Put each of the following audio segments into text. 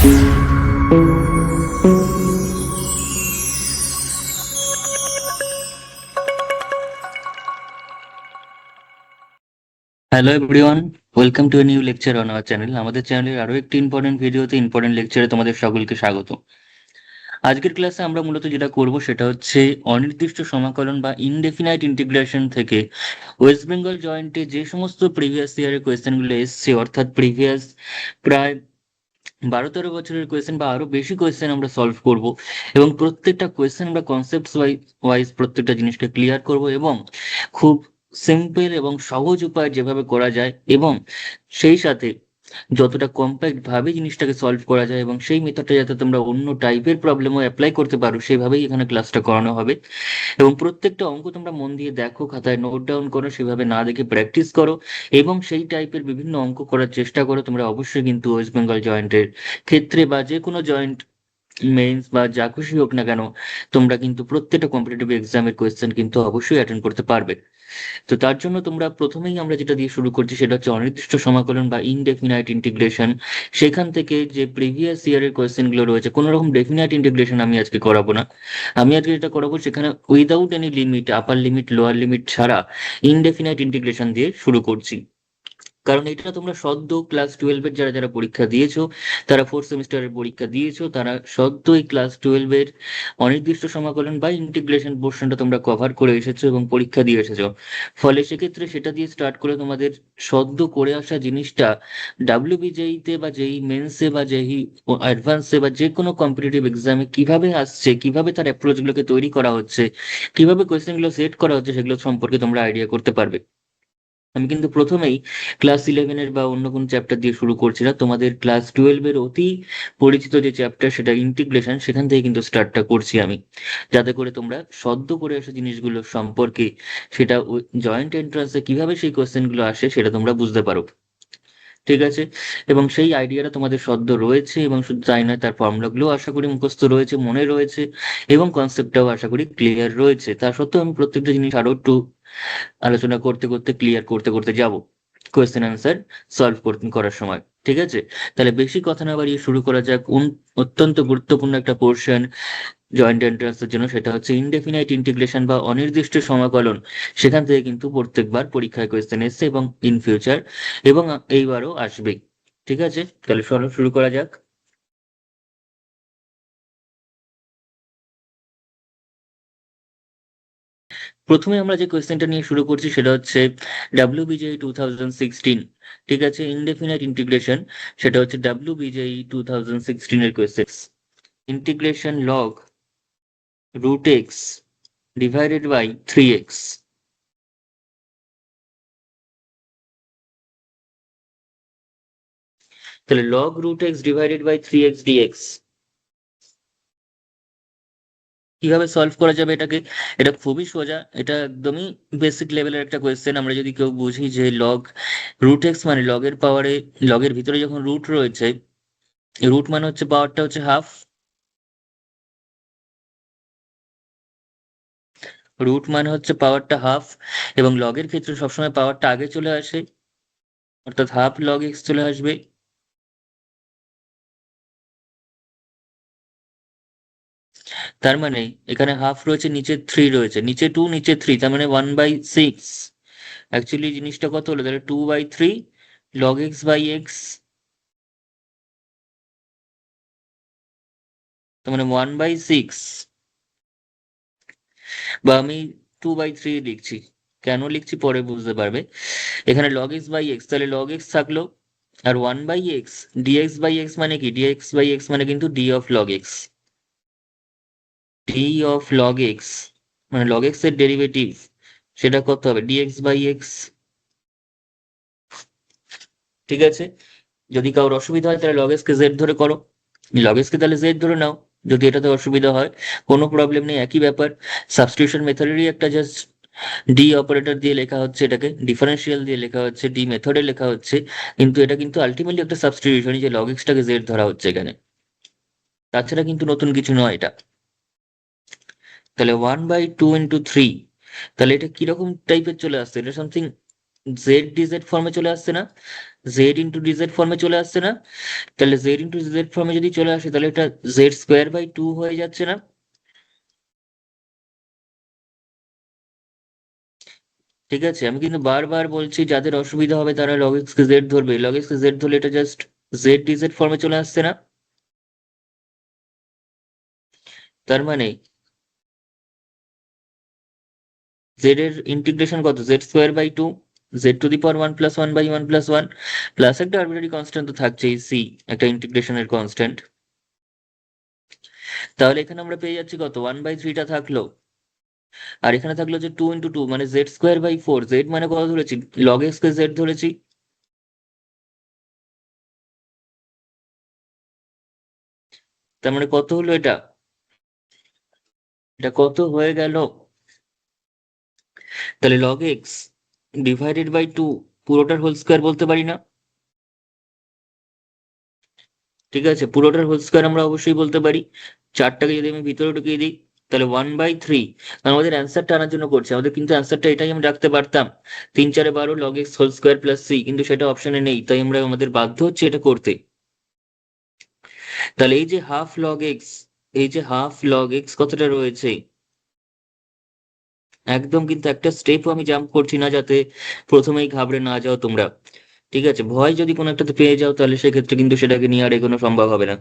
Hello everyone, welcome to a new lecture on our channel. আমাদের চ্যানেলের আরো একটি ইম্পর্টেন্ট ভিডিওতে ইম্পর্টেন্ট লেকচারে তোমাদের সকলকে স্বাগত। আজকের ক্লাসে আমরা মূলত যেটা করব সেটা হচ্ছে অনির্দিষ্ট সমাকলন বা ইনডেফিনাইট ইন্টিগ্রেশন থেকে ওয়েস্ট বেঙ্গল জয়েন্টে যে সমস্ত প্রিভিয়াস ইয়ারের কোয়েশ্চেনগুলো এসছে, অর্থাৎ প্রিভিয়াস প্রায় 12-13 বছরের কোয়েশ্চেন বা আরো বেশি কোয়েশ্চেন আমরা সলভ করব, এবং প্রত্যেকটা কোয়েশ্চেন আমরা কনসেপ্ট ওয়াইজ প্রত্যেকটা জিনিসটা ক্লিয়ার করব, এবং খুব সিম্পল এবং সহজ উপায় যেভাবে করা যায়, এবং সেই সাথে যতটা কম্প্যাক্ট ভাবে জিনিসটাকে সলভ করা যায়, এবং সেই মেথডটা যাতে তোমরা অন্য টাইপের প্রবলেমও অ্যাপ্লাই করতে পারো সেইভাবেই এখানে ক্লাসটা করানো হবে। এবং প্রত্যেকটা অঙ্ক তোমরা মন দিয়ে দেখো, খাতায় নোট ডাউন করো, সেভাবে না দেখে প্র্যাকটিস করো, এবং সেই টাইপের বিভিন্ন অঙ্ক করার চেষ্টা করো। তোমরা অবশ্যই কিন্তু ওয়েস্ট বেঙ্গল জয়েন্টের ক্ষেত্রে বা যে কোনো জয়েন্ট মেইনস বা যা খুশি হোক না কেন, তোমরা কিন্তু প্রত্যেকটা কম্পিটিটিভ এক্সামের কোয়েশ্চেন কিন্তু অবশ্যই অ্যাটেন্ড করতে পারবে। তো তার জন্য তোমরা প্রথমেই আমরা যেটা দিয়ে শুরু করছি সেটা হচ্ছে অনির্দিষ্ট সমাকলন বা ইনডেফিনাইট ইন্টিগ্রেশন। সেখান থেকে যে প্রিভিয়াস ইয়ারের কোয়েশ্চেন গুলো রয়েছে, কোনো রকম ডেফিনাইট ইন্টিগ্রেশন আমি আজকে করাবো না। আমি আজকে যেটা করাবো সেখানে উইদাউট এনি লিমিট, আপার লিমিট লোয়ার লিমিট ছাড়া ইনডেফিনাইট ইন্টিগ্রেশন দিয়ে শুরু করছি। কারণ এটা তোমরা সদ্য ক্লাস 12-এর যারা যারা পরীক্ষা দিয়েছো, তারা 4th সেমিস্টারের পরীক্ষা দিয়েছো, তারা সদ্যই ক্লাস 12-এর অনির্দিষ্ট সমাকলন বা ইন্টিগ্রেশন পোর্শনটা তোমরা কভার করে এসেছো এবং পরীক্ষা দিয়ে এসেছো। ফলে সেক্ষেত্রে সেটা দিয়ে স্টার্ট করে তোমাদের সদ্য করে আসা জিনিসটা ডাব্লিউবিজেইতে বা যেই মেন্সে বা যেই অ্যাডভান্সে বা যে কোনো কম্পিটিটিভ এক্সামে কিভাবে আসছে, কিভাবে তার অ্যাপ্রোচগুলোকে তৈরি করা হচ্ছে, কিভাবে কোয়েশ্চেনগুলো সেট করা হচ্ছে, সেগুলো সম্পর্কে তোমরা আইডিয়া করতে পারবে। আমি কিন্তু প্রথমেই ক্লাস 11-এর বা অন্য কোনো চ্যাপ্টার দিয়ে শুরু করছি না, তোমাদের ক্লাস 12-এর অতি পরিচিত যে চ্যাপ্টার সেটা ইন্টিগ্রেশন, সেখান থেকে কিন্তু স্টার্টটা করছি আমি, যাতে করে তোমরা সদ্য করে আসা জিনিসগুলো সম্পর্কে, সেটা জয়েন্ট এন্ট্রান্সে কিভাবে সেই কোশ্চেনগুলো আসে সেটা তোমরা বুঝতে পারো। ঠিক আছে? এবং সেই আইডিয়াটা তোমাদের সদ্য রয়েছে, এবং শুধু তাই নয়, তার ফর্মুলাগুলো আশা করি মুখস্থ রয়েছে, মনে রয়েছে, এবং কনসেপ্টটাও আশা করি ক্লিয়ার রয়েছে। তা সত্ত্বেও আমি প্রত্যেকটা জিনিস আরো একটু আলোচনা করতে করতে, ক্লিয়ার করতে করতে যাব কোয়েশ্চেন আনসার সলভ করার সময়। ঠিক আছে? তাহলে বেশি কথা না বাড়িয়ে শুরু করা যাক অত্যন্ত গুরুত্বপূর্ণ একটা পোর্শন জয়েন্ট এন্ট্রান্সের জন্য, সেটা হচ্ছে ইনডেফিনাইট ইন্টিগ্রেশন বা অনির্দিষ্ট সমাকলন। সেখান থেকে কিন্তু প্রত্যেকবার পরীক্ষায় কোয়েশ্চেন এসছে, এবং ইন ফিউচার, এবং এইবারও আসবে। ঠিক আছে? তাহলে চলো শুরু করা যাক। প্রথমে আমরা যে কোয়েশ্চেনটা নিয়ে শুরু করছি সেটা হচ্ছে ডাব্লিউবিজেই 2016। ঠিক আছে? ইনডেফিনাইট ইন্টিগ্রেশন, সেটা হচ্ছে ডাব্লিউবিজেই 2016 এর question. Integration log root x divided by 3x। তাহলে log root x divided by 3x dx কিভাবে সলভ করা যাবে এটাকে? এটা খুবই সোজা, এটা একদমই বেসিক লেভেলের একটা কোয়েশ্চেন। আমরা যদি কেউ বুঝি যে লগ রুট এক্স মানে লগের পাওয়ারে, লগের ভিতরে যখন রুট রয়েছে, রুট মানে হচ্ছে পাওয়ারটা হচ্ছে হাফ, রুট মানে হচ্ছে পাওয়ারটা হাফ, এবং লগের ক্ষেত্রে সবসময় পাওয়ারটা আগে চলে আসে, অর্থাৎ হাফ লগ এক্স চলে আসবে। তার মানে এখানে হাফ রয়েছে, নিচে 3 রয়েছে, নিচে 2 নিচে 3, তার মানে 1/6। অ্যাকচুয়ালি জিনিসটা কত হলো তাহলে? 2/3 লগ এক্স বাই এক্স, তার মানে 1/6। বা আমি 2/3 লিখছি, কেন লিখছি পরে বুঝতে পারবে। এখানে লগ এক্স বাই এক্স, তাহলে লগ এক্স থাকলো, আর 1/x ডিএক্স বাই এক্স মানে কি? ডিএক্স বাই এক্স মানে কিন্তু d of log x. D of log x মানে লগ এক্স এর ডেরিভেটিভ, সেটা কত হবে? Dx by x. ঠিক আছে? যদি কারোর অসুবিধা হয় তাহলে লগ এক্স কে জেড ধরে করো, লগ এক্স কে তাহলে জেড ধরে নাও, যদি এটাতে অসুবিধা হয়। কোনো প্রবলেম নেই, একই ব্যাপার। সাবস্টিটিউশন মেথডেরই একটা জাস্ট ডি অপারেটর দিয়ে লেখা হচ্ছে, এটাকে ডিফারেন্সিয়াল দিয়ে লেখা হচ্ছে, ডি মেথডে লেখা হচ্ছে, কিন্তু এটা কিন্তু আলটিমেটলি একটা সাবস্টিটিউশনই, যে লগ এক্সটাকে জেড ধরা হচ্ছে এখানে। তাছাড়া কিন্তু নতুন কিছু নয় এটা। তাহলে 1/2 × 3, তাহলে এটা কিরকম টাইপের চলে আসছে? এটা সামথিং জেড ডিজেড ফর্মে চলে আসছে না, জেড ইন্টু ডিজেড ফর্মে চলে আসছে না, তাহলে জেড ইন্টু জেড ফর্মে যদি চলে আসে তাহলে এটা জেড স্কোয়ার বাই টু হয়ে যাচ্ছে না। ঠিক আছে, আমি কিন্তু বারবার বলছি যাদের অসুবিধা হবে তারা লগ এক্স কে জেড ধরবে, লগ এক্স কে জেড ধরলে এটা জাস্ট জেড ডিজেড ফর্মে চলে আসছে না। তার মানে জেড এর ইন্টিগ্রেশন কত, z square by two, z to the power one plus one by one plus one, plus একটা আরবিটারি কনস্ট্যান্ট তো থাকছেই সি, একটা ইন্টিগ্রেশনের কনস্ট্যান্ট। তাহলে এখানে আমরা পেয়ে যাচ্ছি কত, ওয়ান বাই থ্রিটা থাকলো, আর এখানে থাকলো যে টু ইন্টু টু মানে z square by four, z মানে কত ধরেছি, লগ এক্স কে জেড ধরেছি। তার মানে কত হলো এটা, এটা কত হয়ে গেল, তাহলে log x divided by two পুরোটার হোল স্কোয়ার বলতে পারি না? ঠিক আছে, পুরোটার হোল স্কোয়ার আমরা অবশ্যই বলতে পারি। চারটাকে যদি আমি ভিতরে ঢুকিয়ে দিই তাহলে ওয়ান বাই থ্রি, আমাদের অ্যান্সারটা আনার জন্য করছে, আমাদের কিন্তু অ্যান্সারটা এটাই আমি রাখতে পারতাম, তিন চারে বারো log x whole square plus c, কিন্তু সেটা অপশনে নেই, তাই আমরা আমাদের বাধ্য হচ্ছে এটা করতে। তাহলে এই যে হাফ লগ এক্স, এই যে হাফ লগ এক্স কতটা রয়েছে, একদম কিন্তু একটা স্টেপও আমি জাম্প করছি না, যাতে প্রথমেই ঘাবড়ে না যাও তোমরা। ঠিক আছে, ভয় যদি কোনো একটাতে পেয়ে যাও তাহলে সেক্ষেত্রে কিন্তু সেটাকে নিয়ে আর এগোনো সম্ভব হবে না।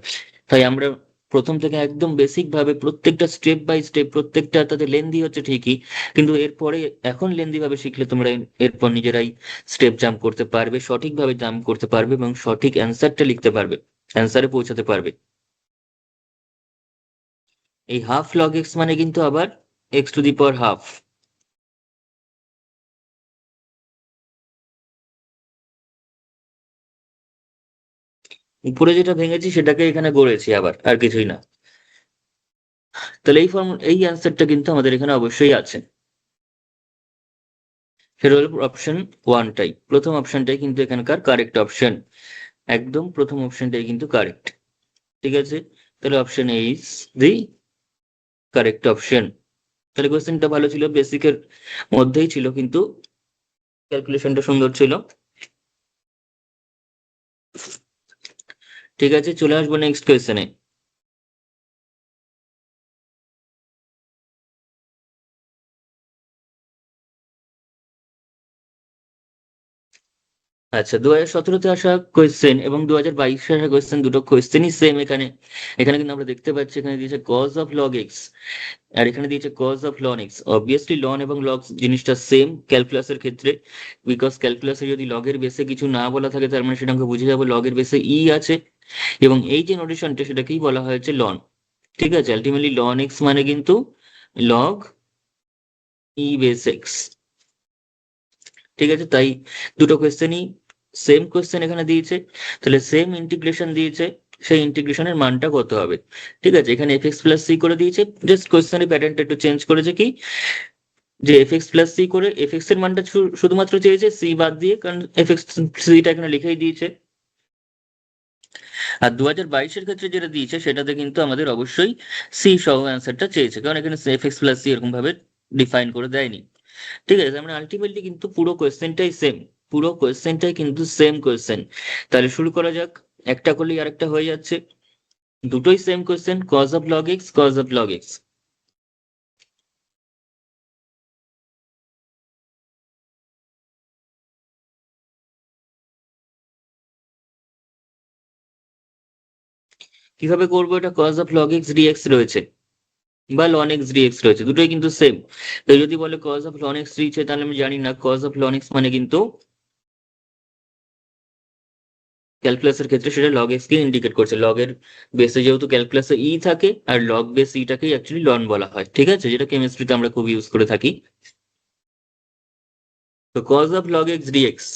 তাই আমরা প্রথম থেকে একদম বেসিক ভাবে প্রত্যেকটা স্টেপ বাই স্টেপ, প্রত্যেকটা তাতে লেন্দি হচ্ছে ঠিকই, কিন্তু এরপরে এখন লেন্দি ভাবে শিখলে তোমরা এরপর নিজেরাই স্টেপ জাম্প করতে পারবে, সঠিকভাবে জাম্প করতে পারবে এবং সঠিক অ্যান্সারটা লিখতে পারবে, অ্যান্সারে পৌঁছাতে পারবে। এই হাফ লগ এক্স মানে কিন্তু আবার x to the power half. উপরে যেটা ভেঙেছি সেটাকে এখানে গড়েছি আবার, আর কিছুই না। তাহলে এই ফর্ম, এই অ্যান্সারটা কিন্তু আমাদের এখানে অবশ্যই আছে, সেটা হলো অপশন ওয়ানটাই, প্রথম অপশনটাই কিন্তু এখানকার কারেক্ট অপশন, একদম প্রথম অপশনটাই কিন্তু কারেক্ট। ঠিক আছে, তাহলে option A is the correct option. তাহলে কোয়েশ্চেনটা ভালো ছিল, বেসিকের মধ্যেই ছিল, কিন্তু ক্যালকুলেশনটা সুন্দর ছিল। ঠিক আছে, চলে আসবো নেক্সট কোয়েশ্চেনে। আচ্ছা, 2017-তে আসা কোয়েশ্চেন এবং 2022-এ আসা কোয়েশ্চেন, দুটো কোয়েশ্চেনই সেম এখানে। এখানে কিন্তু আমরা দেখতে পাচ্ছি এখানে দিয়েছে কজ অফ লগ এক্স, আর এখানে দিয়েছে cos of ln x. Obviously ln এবং লগ জিনিসটা সেম ক্যালকুলাসের ক্ষেত্রে, বিকজ ক্যালকুলাসে যদি লগের বেসে কিছু না বলা থাকে তার মানে সেটা আমরা বুঝে যাবো লগের বেসে ই আছে, এবং এই যে নোটেশনটা সেটাকেই বলা হয়েছে লন। ঠিক আছে, আলটিমেটলি লন এক্স মানে কিন্তু লগ ই বেস এক্স। ঠিক আছে, তাই দুটো কোয়েশ্চেনই সেম কোয়েশ্চেন এখানে দিয়েছে, তাহলে সেম ইন্টিগ্রেশন দিয়েছে, সেই ইন্টিগ্রেশনের মানটা কত হবে। ঠিক আছে, এখানে এফ এক্স প্লাস সি করে দিয়েছে, জাস্ট কোয়েশ্চেনের প্যাটার্নটা একটু চেঞ্জ করেছে, কি যে এফ এক্স প্লাস সি করে এফ এক্স এর মানটা শুধুমাত্র চেয়েছে, সি বাদ দিয়ে, কারণ এফ এক্স সিটা এখানে লিখেই দিয়েছে। আর 2022-এর ক্ষেত্রে যেটা দিয়েছে সেটাতে কিন্তু আমাদের অবশ্যই সি সহ অ্যান্সারটা চেয়েছে, কারণ এখানে এফ এক্স প্লাস সি এরকম ভাবে ডিফাইন করে দেয়নি। ঠিক আছে, মানে আলটিমেটলি কিন্তু পুরো কোয়েশ্চেনটাই সেম, পুরো কোয়েশ্চেনটাই কিন্তু সেম কোয়েশ্চেন। তাহলে শুরু করা যাক, একটা করলেই আরেকটা হয়ে যাচ্ছে, দুটোই same question, cos of log x, cos of log x. কিভাবে করবো এটা, cos of log x dx রয়েছে বা লন এক্স ডিএক্স রয়েছে, দুটোই কিন্তু সেম। তো যদি বলে কজ অফ লন এক্স দিয়েছে তাহলে আমি জানি না, কজ অফ লন এক্স মানে কিন্তু ক্যালকুলাসের ক্ষেত্রে সেটা লগ এক্স কে ইন্ডিকেট করছে, লগের বেসে যেহেতু ক্যালকুলাসে ই থাকে, আর লগ বেস ইটাকেই অ্যাকচুয়ালি লন বলা হয়। ঠিক আছে, যেটা কেমিস্ট্রিতে আমরা খুব ইউজ করে থাকি। তো cos of log x dx,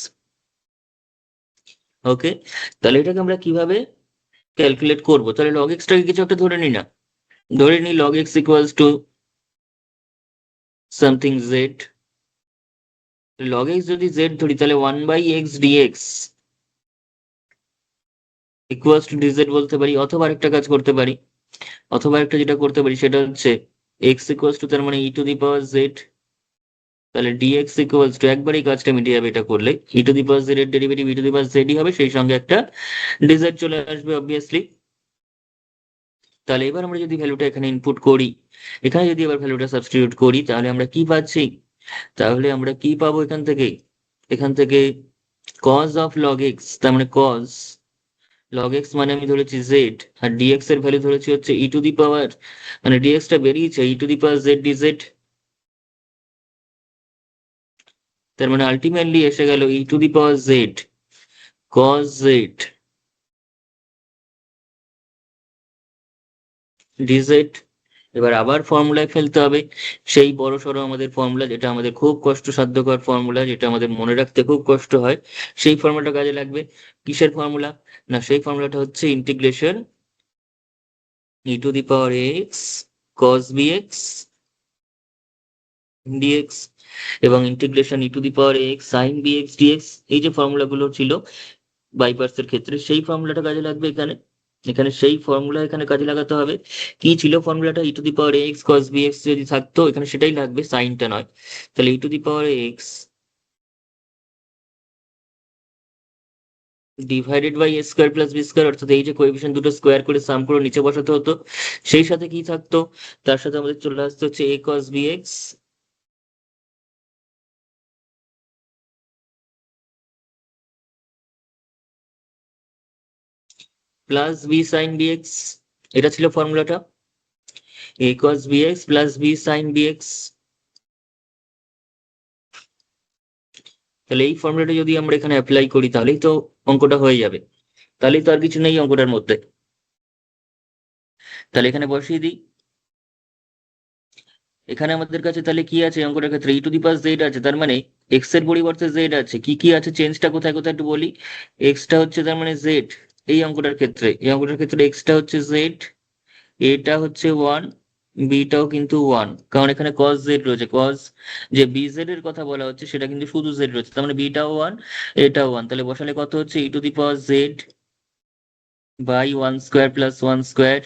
okay. তাহলে এটাকে আমরা কিভাবে ক্যালকুলেট করবো, তাহলে লগ এক্সটাকে কিছু একটা ধরে নিই না, ধরে নিই log x equals to something z. Log x যদি জেড ধরি তাহলে one by x dx equals to dz বলতে পারি, অথবা আরেকটা কাজ করতে পারি, অথবা একটা যেটা করতে পারি সেটা হচ্ছে এক্স ইকুয়ালস টু, তার মানে e to the power Z তাহলে ডিএক্স ইকুয়ালস টু একবারই কাজটা মিটে যাবে এটা করলে, e to the power Z এর ডেরিভেটিভ ই টু দি পাওয়ার জেডই হবে, সেই সঙ্গে একটা ডিজেড চলে আসবে অবভিয়াসলি। তাহলে এবার আমরা যদি ভ্যালুটা এখানে ইনপুট করি, এখানে যদি এবার ভ্যালুটা সাবস্টিটিউট করি, তাহলে আমরা কি পাচ্ছি? তাহলে আমরা কি পাবো এখান থেকে? এখান থেকে cos অফ log x, তার মানে cos log x মানে আমি ধরেছি z, আর dx এর ভ্যালু ধরেছি হচ্ছে ই টু দি পাওয়ার, মানে dx টা বেরিয়েছে e to the power z dz, তার মানে আলটিমেটলি এসে গেল e to the power z cos z dz. এবার আবার ফর্মুলায় ফেলতে হবে, সেই বড় সড়ো আমাদের ফর্মুলা, যেটা আমাদের খুব কষ্টসাধ্যকর ফর্মুলা, যেটা আমাদের মনে রাখতে খুব কষ্ট হয়, সেই ফর্মুলাটা কাজে লাগবে। কিসের ফর্মুলা? না, সেই ফর্মুলাটা হচ্ছে integration E to the power x cos bx dx এবং integration E to the power x sin bx dx। এই যে ফর্মুলাগুলো ছিল বাই পার্টস এর ক্ষেত্রে, সেই ফর্মুলাটা কাজে লাগবে এখানে। এখানে সেই ফর্মুলা এখানে কাজে লাগাতে হবে। কি ছিল ফর্মুলাটা? E to the power x cos bx যদি থাকতো, এখানে সেটাই লাগবে, সাইনটা নয়। তাহলে e to the power x divided by a square plus b square, অর্থাৎ এই যে কোএফিসিয়েন্ট দুটো স্কোয়ার করে সাম করে নিচে বসাতে হতো, সেই সাথে কি থাকতো? তার সাথে আমাদের চলে আসতে হচ্ছে a cos bx plus b sine bx. এটা ছিল ফর্মুলাটা, a cos bx প্লাস b sin bx। তাহলে এই ফর্মুলাটা যদি আমরা এখানে অ্যাপ্লাই করি, তাহলেই তো অঙ্কটা হয়ে যাবে, তাহলেই তো আর কিছু নেই অঙ্কটার মধ্যে। তাহলে এখানে বসিয়ে দিই। এখানে আমাদের কাছে তাহলে কি আছে অঙ্কটার ক্ষেত্রে? ই টু দি পাওয়ার জেড আছে, তার মানে এক্স এর পরিবর্তে জেড আছে। কি কি আছে? চেঞ্জটা কোথায় কোথায় একটু বলি। এক্সটা হচ্ছে তার মানে জেড, এই অঙ্কটার ক্ষেত্রে এক্সটা হচ্ছে জেড, এটা হচ্ছে ওয়ান, বিটাও কিন্তু ওয়ান, কারণ এখানে কস জেড রয়েছে। কস যে বি জেড এর কথা বলা হচ্ছে সেটা কিন্তু শুধু জেড রয়েছে, তার মানে বিটাও ওয়ান, এটাও ওয়ান। তাহলে বসালে কত হচ্ছে? E to the power z by one square plus one square.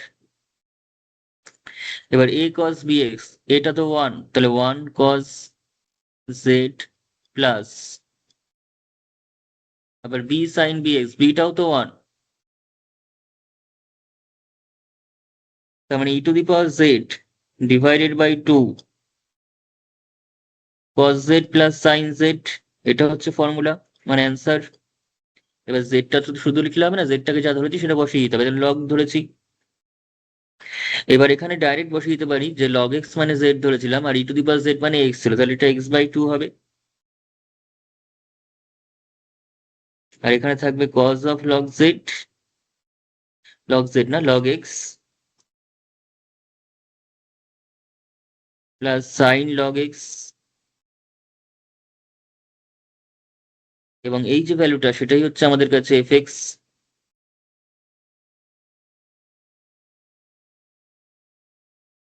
এবার এ কস বি এক্স, এটা তো ওয়ান, তাহলে ওয়ান কস জেড প্লাস, আবার বি সাইন বি এক্স, বিটাও তো ওয়ান, তার মানে e to the power z divided by two cos z plus sine z. এটা হচ্ছে ফর্মুলা, মানে অ্যান্সার। এবার জেডটা তো শুধু লিখলে হবে না, জেডটাকে যা ধরেছি সেটা বসিয়ে দিতে হবে, লগ ধরেছি। এবার এখানে ডাইরেক্ট বসিয়ে দিতে পারি যে লগ এক্স মানে জেড ধরেছিলাম, আর ই টু দি পাওয়ার জেড মানে এক্স ছিল, তাহলে এটা এক্স বাই টু হবে। আর এখানে থাকবে কজ অফ লগ জেড না log x plus sine log x, এবং এই যে ভ্যালুটা সেটাই হচ্ছে আমাদের কাছে এফ এক্স।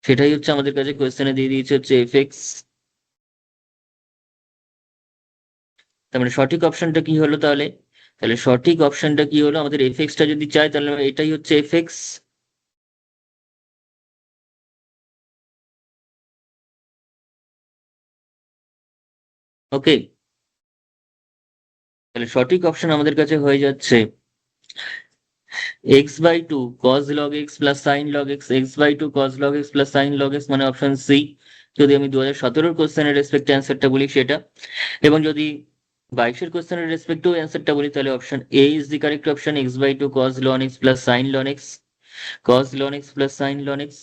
সেটাই হচ্ছে আমাদের কাছে কোয়েশ্চেনে দিয়ে দিয়েছে হচ্ছে এফ এক্স। তার মানে সঠিক অপশনটা কি হলো তাহলে? তাহলে সঠিক অপশনটা কি হলো? আমাদের এফ এক্সটা যদি চাই, তাহলে এটাই হচ্ছে এফ এক্স। ওকে, তাহলে সঠিক অপশন আমাদের কাছে হয়ে যাচ্ছে x by two cos log x plus sine log x, x by two cos log x plus sine log x, মানে অপশন সি। যদি আমি 2017 কোশ্চেনের রেসপেক্টে অ্যান্সারটা বলি সেটা, এবং যদি 22 কোশ্চেনের রেসপেক্টেও অ্যান্সারটা বলি, তাহলে option A is the correct option, x by two cos ln x plus sine ln x, cos ln x plus sine ln x.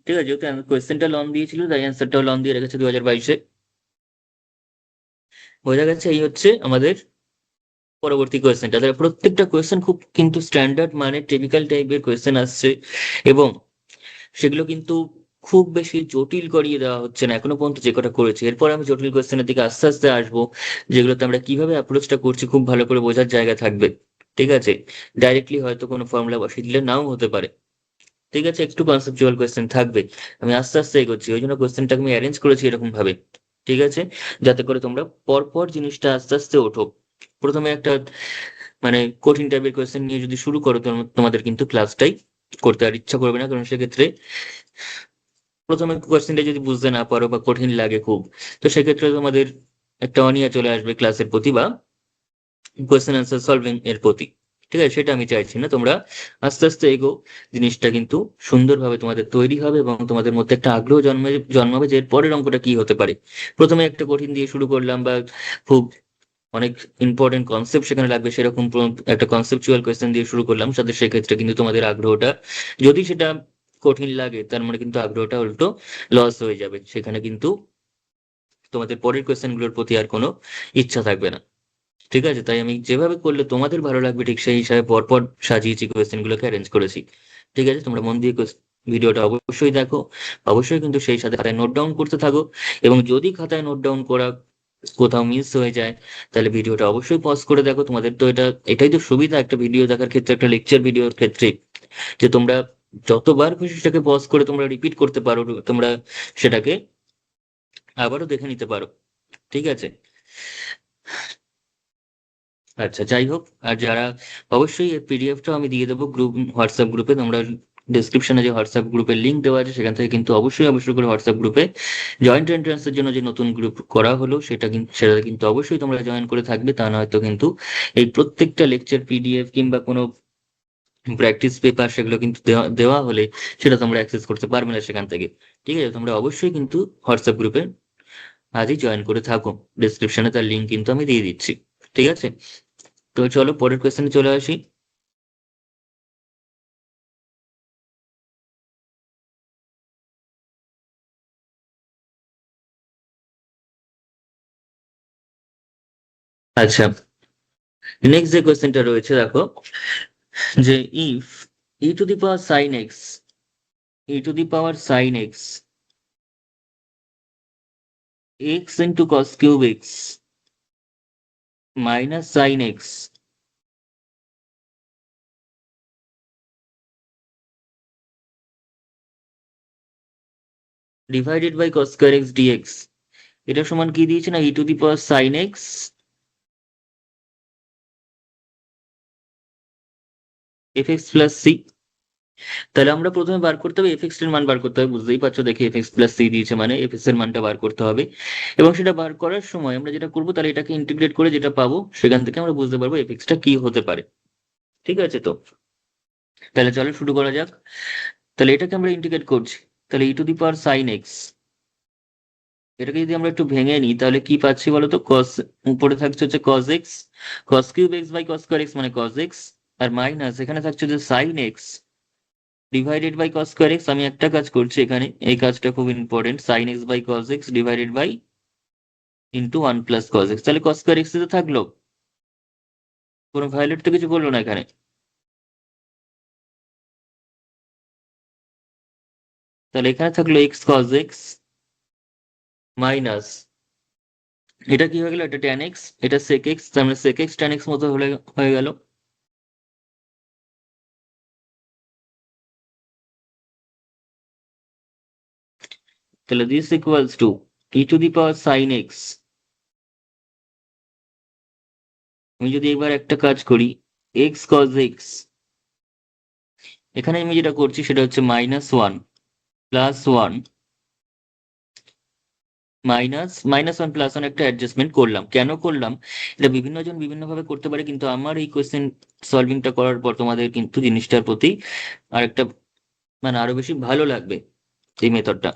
ঠিক আছে, যেহেতু কোয়েশ্চেনটা লন দিয়েছিল তাই অ্যান্সারটাও লন দিয়ে রেখেছে 2022-এ। বোঝা গেছে? এই হচ্ছে আমাদের পরবর্তী কোয়েশ্চেনটা। তাহলে প্রত্যেকটা কোয়েশ্চেন খুব কিন্তু স্ট্যান্ডার্ড মানে টিপিক্যাল টাইপের কোয়েশ্চেন আসছে, এবং সেগুলো কিন্তু খুব বেশি জটিল করিয়ে দেওয়া হচ্ছে না এখনো পর্যন্ত যে কটা করেছে। এরপর আমি জটিল কোয়েশ্চেনের দিকে আস্তে আস্তে আসবো, যেগুলোতে আমরা কিভাবে অ্যাপ্রোচটা করছি খুব ভালো করে বোঝার জায়গা থাকবে। ঠিক আছে, ডাইরেক্টলি হয়তো কোনো ফর্মুলা বসিয়ে দিলে নাও হতে পারে। ঠিক আছে, একটু কনসেপচুয়াল কোয়েশ্চেন থাকবে। আমি আস্তে আস্তে এগোচ্ছি, ওই জন্য কোয়েশ্চেনটাকে আমি অ্যারেঞ্জ করেছি এরকম ভাবে। ঠিক আছে, যাতে করে তোমরা পরপর জিনিসটা আস্তে আস্তে ওঠো। প্রথমে একটা মানে কঠিন টাইপের কোয়েশ্চেন নিয়ে যদি শুরু করো, তোমাদের কিন্তু ক্লাসটাই করতে আর ইচ্ছা করবে না, কারণ সেক্ষেত্রে প্রথমে কোয়েশ্চেনটা যদি বুঝতে না পারো বা কঠিন লাগে খুব, তো সেক্ষেত্রে তোমাদের একটা অনীহা চলে আসবে ক্লাসের প্রতি বা কোয়েশ্চেন অ্যান্সার সলভিং এর প্রতি। ঠিক আছে, সেটা আমি চাইছি না। তোমরা আস্তে আস্তে এগো, জিনিসটা কিন্তু সুন্দরভাবে তোমাদের তৈরি হবে এবং তোমাদের মধ্যে একটা আগ্রহ জন্মাবে যে এর পরের অঙ্কটা কি হতে পারে। প্রথমে একটা কঠিন দিয়ে শুরু করলাম বা খুব অনেক ইম্পর্টেন্ট কনসেপ্ট সেখানে লাগবে সেরকম একটা কনসেপচুয়াল কোয়েশ্চেন দিয়ে শুরু করলাম, সাথে সেক্ষেত্রে কিন্তু তোমাদের আগ্রহটা, যদি সেটা কঠিন লাগে তার মানে কিন্তু আগ্রহটা উল্টো লস হয়ে যাবে, সেখানে কিন্তু তোমাদের পরের কোয়েশ্চেন গুলোর প্রতি আর কোনো ইচ্ছা থাকবে না। ঠিক আছে, তাই আমি যেভাবে করলে তোমাদের ভালো লাগবে ঠিক সেই হিসাবে পরপর সাজিয়েছি, কোয়েশ্চেন গুলোকে অ্যারেঞ্জ করেছি। ঠিক আছে, তোমরা মন দিয়ে ভিডিওটা অবশ্যই দেখো, অবশ্যই কিন্তু সেই সাথে খাতায় নোট ডাউন করতে থাকো। এবং যদি খাতায় নোট ডাউন করা কোথাও মিস হয়ে যায়, তাহলে ভিডিওটা অবশ্যই পজ করে দেখো। তোমাদের তো এটাই তো সুবিধা একটা ভিডিও দেখার ক্ষেত্রে, একটা লেকচার ভিডিওর ক্ষেত্রে, যে তোমরা যতবার খুশি সেটাকে পজ করে তোমরা রিপিট করতে পারো, তোমরা সেটাকে আবারও দেখে নিতে পারো। ঠিক আছে, আচ্ছা যাই হোক, আর যারা, অবশ্যই এর পিডিএফটাও আমি দিয়ে দেবো হোয়াটসঅ্যাপ গ্রুপে। তোমরা ডিসক্রিপশনে যে হোয়াটসঅ্যাপ গ্রুপের লিঙ্ক দেওয়া আছে সেখান থেকে কিন্তু অবশ্যই অবশ্যই করে হোয়াটসঅ্যাপ গ্রুপে জয়েন্ট এন্ট্রান্সের জন্য যে নতুন গ্রুপ করা হলো সেটা কিন্তু অবশ্যই তোমরা জয়েন করে থাকবে, তা নয়তো কিন্তু এই প্রত্যেকটা লেকচার পিডিএফ কিংবা কোনো প্র্যাকটিস পেপার সেগুলো কিন্তু দেওয়া দেওয়া হলে সেটা তোমরা অ্যাক্সেস করতে পারবে না সেখান থেকে। ঠিক আছে, তোমরা অবশ্যই কিন্তু হোয়াটসঅ্যাপ গ্রুপে আজই জয়েন করে থাকো। ডিসক্রিপশনে তার লিঙ্ক কিন্তু আমি দিয়ে দিচ্ছি। ঠিক আছে, তো চলো পরের কোয়েশ্চেনে চলে আসি। আচ্ছা, নেক্সট যে কোয়েশ্চেনটা রয়েছে দেখো, যে if e to the power sine x, e to the power sine x, x into cos cube x minus sine x divided by cos square x dx, এটা সমান কি দিয়েছে না e to the power sine x f x plus c. তাহলে আমরা প্রথমে বার করতে হবে এফ এক্স এর মান বার করতে হবে, বুঝতেই পারছো, দেখে এফ এক্স প্লাস সি দিয়েছে মানে এফ এক্স এর মানটা বার করতে হবে। এবং সেটা বার করার সময় আমরা যেটা করবো, তাহলে এটাকে ইন্টিগ্রেট করে যেটা পাবো সেখান থেকে আমরা বুঝতে পারবো এফ এক্সটা কি হতে পারে। ঠিক আছে, তো তাহলে চলো শুরু করা যাক। তাহলে এটাকে আমরা ইন্টিগ্রেট করছি, তাহলে e to the power sine x, এটাকে যদি আমরা একটু ভেঙে নিই তাহলে কি পাচ্ছি বলতো, কস, উপরে থাকছে হচ্ছে cos x, cos cube x by cos square x মানে কস এক্স, আর মাইনাস এখানে থাকছে যে sine x divided by cos square x. আমি একটা কাজ করছি এখানে, এই কাজটা খুব important, sine x by cos x divided by into one plus cos x. তাহলে কস স্কয়ার এক্স তো থাকলো, কোনো ভায়োলেট তো কিছু করলো না এখানে। তাহলে এখানে থাকলো এক্স কস এক্স মাইনাস, এটা কি হয়ে গেল, এটা ট্যান এক্স, এটা সেক এক্স, তার মানে সেক এক্স ট্যান এক্স মতো হয়ে গেল। তাহলে this equals to e to the power sine x. আমি যদি এবার একটা কাজ করি, এক্স কজ এক্স, এখানে আমি যেটা করছি সেটা হচ্ছে minus one plus one, minus minus one plus one, একটা অ্যাডজাস্টমেন্ট করলাম। কেন করলাম, এটা বিভিন্ন জন বিভিন্ন ভাবে করতে পারে, কিন্তু আমার এই কোয়েশ্চেন সলভিংটা করার পর তোমাদের কিন্তু জিনিসটার প্রতি আর একটা, মানে আরো বেশি ভালো লাগবে এই মেথডটা।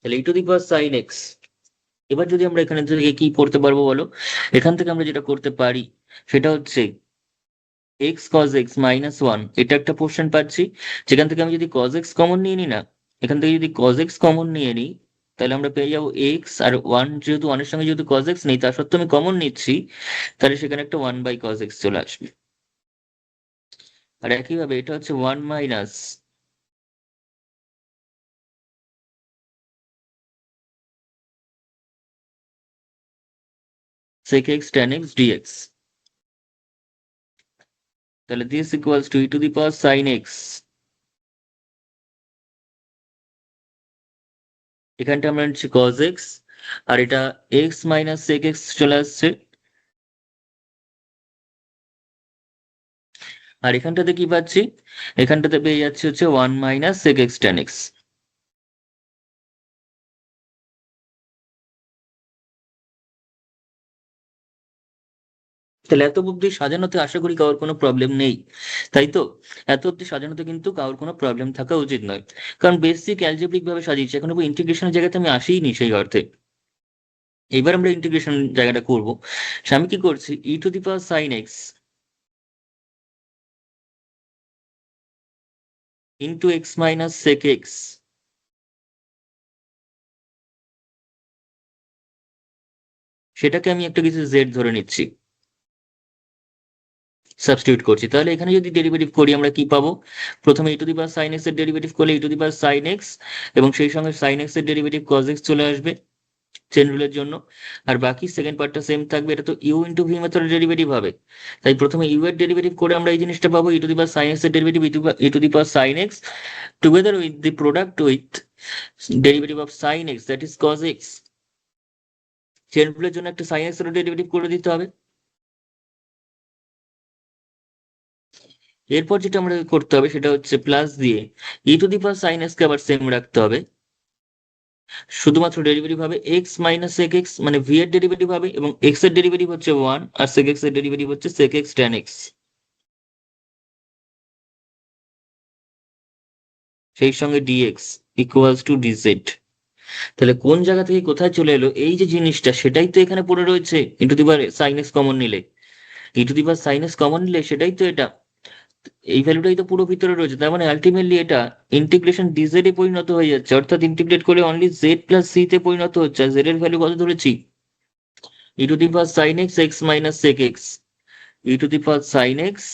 তাহলে e to the power sine x, এবার যদি আমরা এখানে থেকে কি করতে পারবো বলো, এখান থেকে আমরা যেটা করতে পারি সেটা হচ্ছে x cos x minus one, এটা একটা পোর্শন পাচ্ছি, যেখান থেকে আমি যদি কজ এক্স কমন নিয়ে নিই না, এখান থেকে যদি কজ এক্স কমন নিয়ে নিই, তাহলে আমরা পেয়ে যাবো এক্স, আর ওয়ান যেহেতু ওয়ানের সঙ্গে যেহেতু কজ এক্স নেই তা সত্ত্বেও আমি কমন নিচ্ছি, তাহলে সেখানে একটা ওয়ান বাই কজ এক্স চলে আসবে। আর একইভাবে এটা হচ্ছে one minus sec x tan x dx. তাহলে this equals to e to the power sine x, এখানটা আমরা নিচ্ছি কজ এক্স, আর এটা এক্স মাইনাস সেক এক্স চলে আসছে, আর এখানটাতে কি পাচ্ছি, এখানটাতে পেয়ে যাচ্ছি হচ্ছে 1 minus sec x tan x. তাহলে এত অব্দি সাজানোতে আশা করি কারোর কোনো প্রবলেম নেই, তাই তো? এত অব্দি সাজানোতে কিন্তু কারোর কোনো প্রবলেম থাকা উচিত নয়, কারণ বেসিক অ্যালজেব্রিক ভাবে সাজিয়েছি, এখন ইন্টিগ্রেশনের জায়গাতে আমি আসিনি সেই অর্থে। এবার আমরা ইন্টিগ্রেশন জায়গাটা করব। সে আমি কি করছি, e to the power sine x into x minus sec x, সেটাকে আমি একটা কিছু জেড ধরে নিচ্ছি, সাবস্টিটিউট করছি। তাহলে এখানে যদি ডেরিভেটিভ করি আমরা কি পাবো, প্রথমে e to the power sine x এর ডেরিভেটিভ করলে e to the power sine x, এবং সেই সঙ্গে সাইন এক্স এর ডেরিভেটিভ কজ এক্স চলে আসবে চেন রুলের জন্য। আর বাকি সেকেন্ড পার্টটা সেম থাকবে, এটা তো ইউ ইন্টু ভি মেথডের ডেরিভেটিভ হবে। তাই প্রথমে ইউ এর ডেরিভেটিভ করে আমরা এই জিনিসটা পাবো, e to the power sine x এর derivative e to the power sine x together with the product with derivative of sine x that is cos x. Chain রুলের জন্য একটা সাইন এক্স এর ডেরিভেটিভ করে দিতে হবে। এরপর যেটা আমরা করতে হবে সেটা হচ্ছে প্লাস দিয়ে e to the power sine x কে আবার সেম রাখতে হবে, শুধুমাত্র ডেরিভেটিভ হবে এক্স মাইনাস সেক এক্স, মানে ভি এর ডেরিভেটিভ হবে, এবং এক্স এর ডেরিভেটিভ হচ্ছে 1 আর সেক এক্স এর ডেরিভেটিভ হচ্ছে সেক এক্স ট্যান এক্স, সেই সঙ্গে ডিএক্স ইকুয়ালস টু ডিজেড। তাহলে কোন জায়গা থেকে কোথায় চলে এলো এই যে জিনিসটা, সেটাই তো এখানে পড়ে রয়েছে। E to the power sine x common নিলে, e to the power sine x common নিলে সেটাই তো এটা, এই ভ্যালুটাই তো পুরো ভিতরে রয়েছে। তার মানে আলটিমেটলি এটা ইন্টিগ্রেশন ডিজেড এ পরিণত হয়ে যাচ্ছে, অর্থাৎ ইন্টিগ্রেট করে অনলি জেড প্লাস সি তে পরিণত হচ্ছে। আর জেড এর ভ্যালু কত ধরেছি, e to the power sine x x minus sec x, e to the power sine x,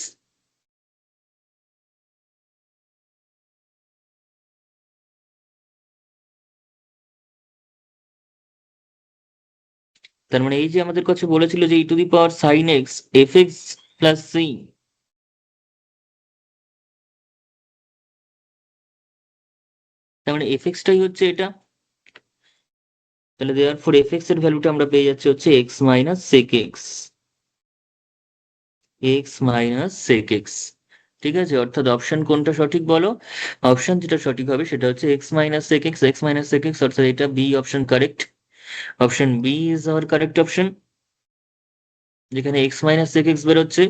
তার মানে এই যে আমাদের কাছে বলেছিল যে e to the power sine x f x plus c, তার মানে এফ এক্সটাই হচ্ছে এটা। তাহলে দেওয়ার ফর এফ এক্স এর ভ্যালুটা আমরা পেয়ে যাচ্ছি হচ্ছে x minus sec x, x minus sec x. ঠিক আছে, অর্থাৎ অপশন কোনটা সঠিক বলো, অপশন যেটা সঠিক হবে সেটা হচ্ছে x minus sec x, x minus sec x, অর্থাৎ এটা B option correct. Option B is our correct option, যেখানে এক্স মাইনাস সেক এক্স বেরোচ্ছে।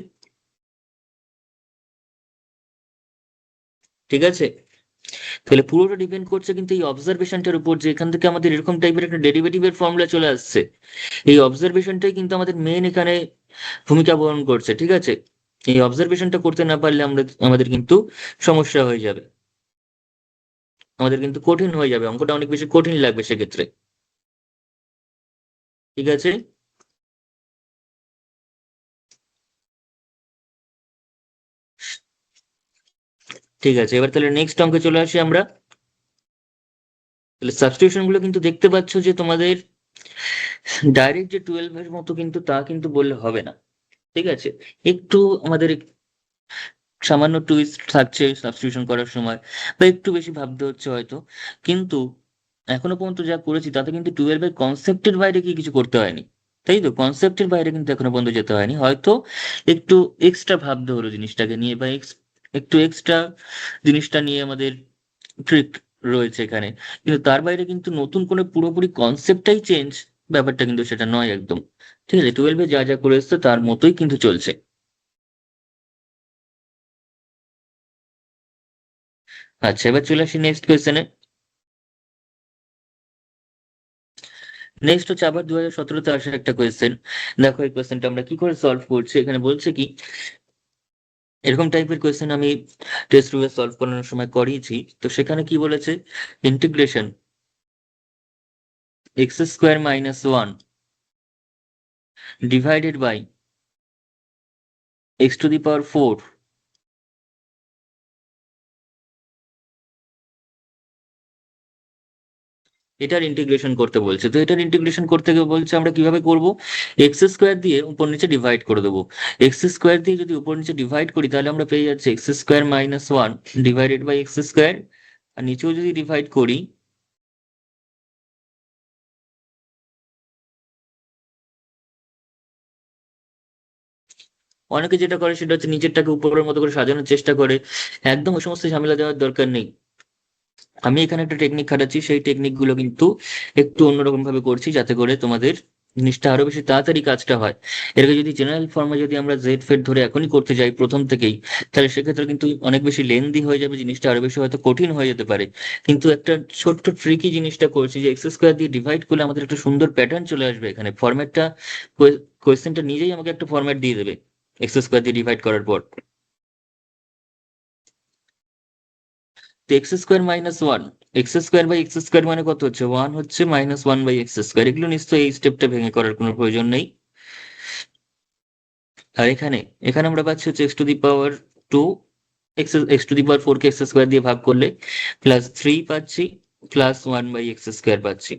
ঠিক আছে, তাহলে পুরোটা ডিপেন্ড করছে কিন্তু এই অবজারভেশনটার উপর, যে এখান থেকে আমাদের এরকম টাইপের একটা ডেরিভেটিভের ফর্মুলা চলে আসছে। এই অবজারভেশনটাই কিন্তু আমাদের মেন এখানে ভূমিকা বহন করছে। ঠিক আছে, এই অবজারভেশনটা করতে না পারলে আমাদের কিন্তু সমস্যা হয়ে যাবে, আমাদের কিন্তু কঠিন হয়ে যাবে, অঙ্কটা অনেক বেশি কঠিন লাগবে সেক্ষেত্রে। ঠিক আছে, ঠিক আছে, এবার তাহলে নেক্সট অঙ্কে চলে আসি আমরা। তাহলে সাবস্টিটিউশন গুলো কিন্তু দেখতে পাচ্ছ যে তোমাদের ডাইরেক্ট যে 12 এর মতো কিন্তু তা কিন্তু বললে হবে না। ঠিক আছে, একটু আমাদের সামান্য টুইস্ট থাকছে সাবস্টিটিউশন করার সময়, বা একটু বেশি ভাবতে হচ্ছে হয়তো, কিন্তু এখনো পর্যন্ত যা করেছি তাতে কিন্তু 12 এর কনসেপ্টের বাইরে কি কিছু করতে হয়নি। তাই তো, কনসেপ্টের বাইরে কিন্তু এখনো পর্যন্ত যেতে হয়নি, হয়তো একটু এক্সট্রা ভাবতে হলো জিনিসটাকে নিয়ে, বা একটু এক্সট্রা জিনিসটা নিয়ে আমাদের ট্রিক রয়েছে এখানে, কিন্তু তার বাইরে কিন্তু নতুন কোনো পুরোপুরি কনসেপ্টটাই চেঞ্জ ব্যাপারটা কিন্তু সেটা নয় একদম। ঠিক আছে, 12-এ যা যা করে এসছে তার মতোই কিন্তু চলছে। আচ্ছা, এবার চলে আসি নেক্সট কোয়েশ্চেনে। নেক্সট হচ্ছে আবার 2017-তে আসা একটা কোয়েশ্চেন। দেখো এই কোয়েশ্চেনটা আমরা কি করে সলভ করছি, এখানে বলছে কি, এরকম টাইপের কোয়েশ্চেন আমি টেস্ট রুমে সলভ করানোর সময় করিয়েছি। তো সেখানে কি বলেছে, integration x square minus one divided by x to the power four, এটার ইন্টিগ্রেশন করতে বলছে। তো এটার ইন্টিগ্রেশন করতে গিয়ে বলছে আমরা কিভাবে করব, এক্স স্কোয়ার দিয়ে উপর নিচে ডিভাইড করে দেবো। এক্স স্কোয়ার দিয়ে যদি উপর নিচে ডিভাইড করি তাহলে আমরা পেয়ে যাচ্ছি x square minus one divided by x square, আর নিচেও যদি ডিভাইড করি অনেকে যেটা করে সেটা হচ্ছে নিচেরটাকে উপরের মতো করে সাজানোর চেষ্টা করে। একদম ওই সমস্ত ঝামেলা দেওয়ার দরকার নেই। আমি এখানে একটা টেকনিক খাটাচ্ছি, সেই টেকনিক গুলো কিন্তু একটু অন্যরকম ভাবে করছি, যাতে করে তোমাদের জিনিসটা আরো বেশি তাড়াতাড়ি কাজটা হয়। এর আগে যদি জেনারেল ফর্মে যদি আমরা জেড ফেড ধরে এখনই করতে যাই প্রথম থেকেই, তাহলে সেক্ষেত্রে কিন্তু অনেক বেশি লেন্দি হয়ে যাবে, জিনিসটা আরো বেশি হয়তো কঠিন হয়ে যেতে পারে। কিন্তু একটা ছোট্ট ট্রিকি জিনিসটা করছি, যে এক্স স্কোয়ার দিয়ে ডিভাইড করলে আমাদের একটা সুন্দর প্যাটার্ন চলে আসবে এখানে। ফরম্যাটটা, কোয়েশ্চেনটা নিজেই আমাকে একটা ফরম্যাট দিয়ে দেবে এক্স স্কোয়ার দিয়ে ডিভাইড করার পর। তো x square minus one, x square by x square মানে কত হচ্ছে, ওয়ান হচ্ছে, minus one by x square. এগুলো নিশ্চয়ই এই স্টেপটা ভেঙে করার কোনো প্রয়োজন নেই। আর এখানে এখানে আমরা পাচ্ছি হচ্ছে x to the power two, x to the power four কে এক্স স্কোয়ার দিয়ে ভাগ করলে প্লাস থ্রি পাচ্ছি, plus one by x square পাচ্ছি।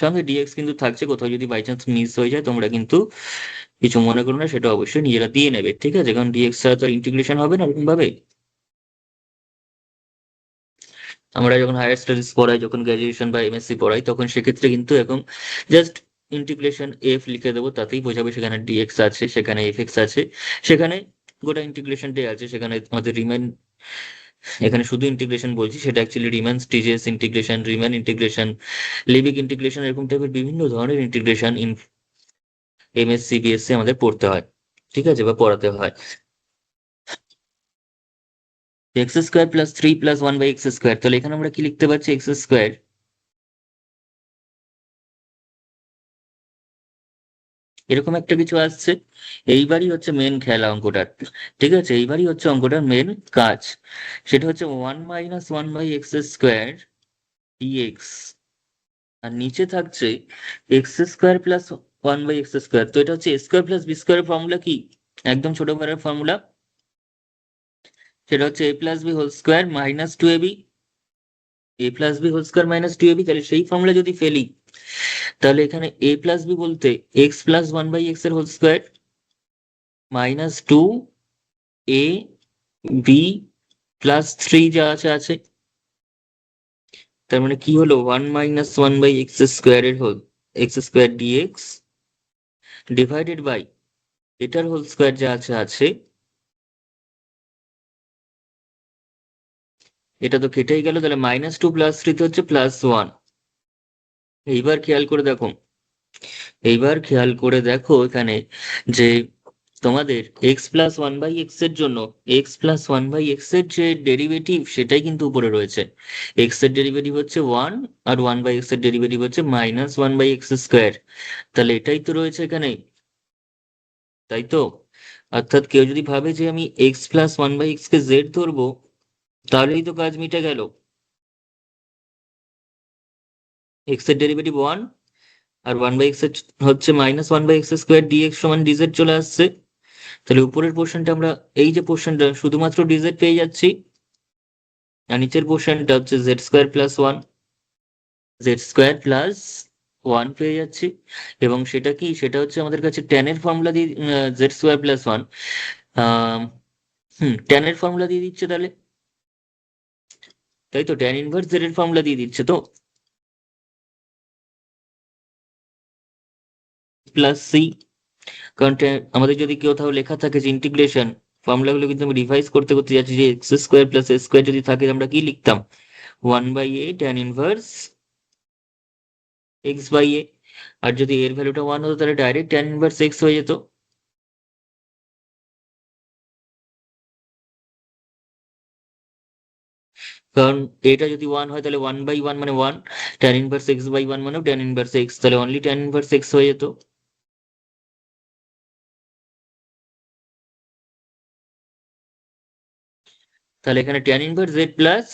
সঙ্গে ডিএক্স কিন্তু থাকছে, কোথাও যদি বাই চান্স মিস হয়ে যায় তোমরা কিন্তু কিছু মনে করো না, সেটা অবশ্যই নিজেরা দিয়ে নেবে, ঠিক আছে? কারণ ডিএক্স ছাড়া তো ইন্টিগ্রেশন হবে না ওরকম ভাবে। আমরা যখন হায়ার স্টাডিজ পড়াই, যখন গ্রাজুয়েশন বা এমএসসি পড়াই, তখন সেক্ষেত্রে কিন্তু এখন জাস্ট ইন্টিগ্রেশন এফ লিখে দেবো, তাতেই বোঝাবে সেখানে ডিএক্স আছে, সেখানে এফ এক্স আছে, সেখানে গোটা ইন্টিগ্রেশনটাই আছে। সেখানে আমাদের রিমেন, এখানে শুধু ইন্টিগ্রেশন বলছি, সেটা actually Riemann Stieltjes integration, Riemann integration, Lebesgue integration, এরকম টাইপের বিভিন্ন ধরনের ইন্টিগ্রেশন এমএসসি বিএসসি আমাদের পড়তে হয়, ঠিক আছে, বা পড়াতে হয়। X square plus three plus one by x square, তাহলে এখানে আমরা কি লিখতে পারছি, এক্স স্কোয়ার, এরকম একটা কিছু আসছে। এইবারই হচ্ছে মেন খেলা অঙ্কটার, ঠিক আছে? এইবারই হচ্ছে অঙ্কটার মেন কাজ। সেটা হচ্ছে one minus one by x square dx, আর নিচে থাকছে x square plus one by x square. তো এটা হচ্ছে এ স্কোয়ার প্লাস বি স্কোয়ারের ফর্মুলা কি, একদম ছোটবেলার ফর্মুলা। সেটা হচ্ছে a plus b whole square minus two a b, a plus b whole square minus two a b. তাহলে সেই ফর্মুলা যদি ফেলি, তাহলে এখানে এ প্লাস বি বলতে x plus one by x এর whole square minus two a b plus three যা আছে আছে। তার মানে কি হলো, one minus one by x square এর whole, x square dx divided by এটার হোল স্কোয়ার যা আছে আছে। এটা তো কেটেই গেল, তাহলে মাইনাস টু প্লাস থ্রিতে হচ্ছে প্লাস ওয়ান। এইবার খেয়াল করে দেখো, এইবার খেয়াল করে দেখো এখানে যে তোমাদের x plus one by x এর জন্য x plus one by x এর যে ডেরিভেটিভ, সেটাই কিন্তু উপরে রয়েছে। এক্স এর ডেরিভেটিভ হচ্ছে ওয়ান, আর ওয়ান বাই এক্স এর ডেরিভেটিভ হচ্ছে minus one by x square. তাহলে এটাই তো রয়েছে এখানে, তাই তো? অর্থাৎ কেউ যদি ভাবে যে আমি x plus one by x কে জেড ধরবো, তাহলেই তো কাজ মিটে গেল। এক্স এর ডেরিভেটিভ ওয়ান, আর ওয়ান বাই এক্স এর হচ্ছে minus one by x square dx সমান ডিজেড চলে আসছে। তাহলে উপরের পোর্শনটা আমরা, এই যে পোর্শনটা শুধুমাত্র ডিজেড পেয়ে যাচ্ছি, আর নিচের পোর্শনটা হচ্ছে z square plus one, z square plus one পেয়ে যাচ্ছি। এবং সেটা কি, সেটা হচ্ছে আমাদের কাছে ট্যানের ফর্মুলা দিয়ে, জেড স্কোয়ার প্লাস ওয়ান, ট্যানের ফর্মুলা দিয়ে দিচ্ছে তাহলে, তাই তো? ট্যান ইনভার্স জেড এর ফর্মুলা দিয়ে দিচ্ছে তো, প্লাস সি। কারণ আমাদের যদি কোথাও লেখা থাকে যে ইন্টিগ্রেশন, ফর্মুলাগুলো কিন্তু আমি রিভাইজ করতে করতে যাচ্ছি, যে x square plus a square যদি থাকে আমরা কি লিখতাম, one by a tan inverse x by a. আর যদি এর ভ্যালুটা ওয়ান হতো, তাহলে ডাইরেক্ট ট্যান ইনভার্স এক্স হয়ে যেত। কারণ এটা যদি ওয়ান হয়, তাহলে ওয়ান বাই ওয়ান মানে one, tan inverse x by one মানে ট্যান ইনভার্স এক্স, তাহলে অনলি ট্যান ইনভার্স এক্স হয়ে যেত। তাহলে এখানে tan inverse z plus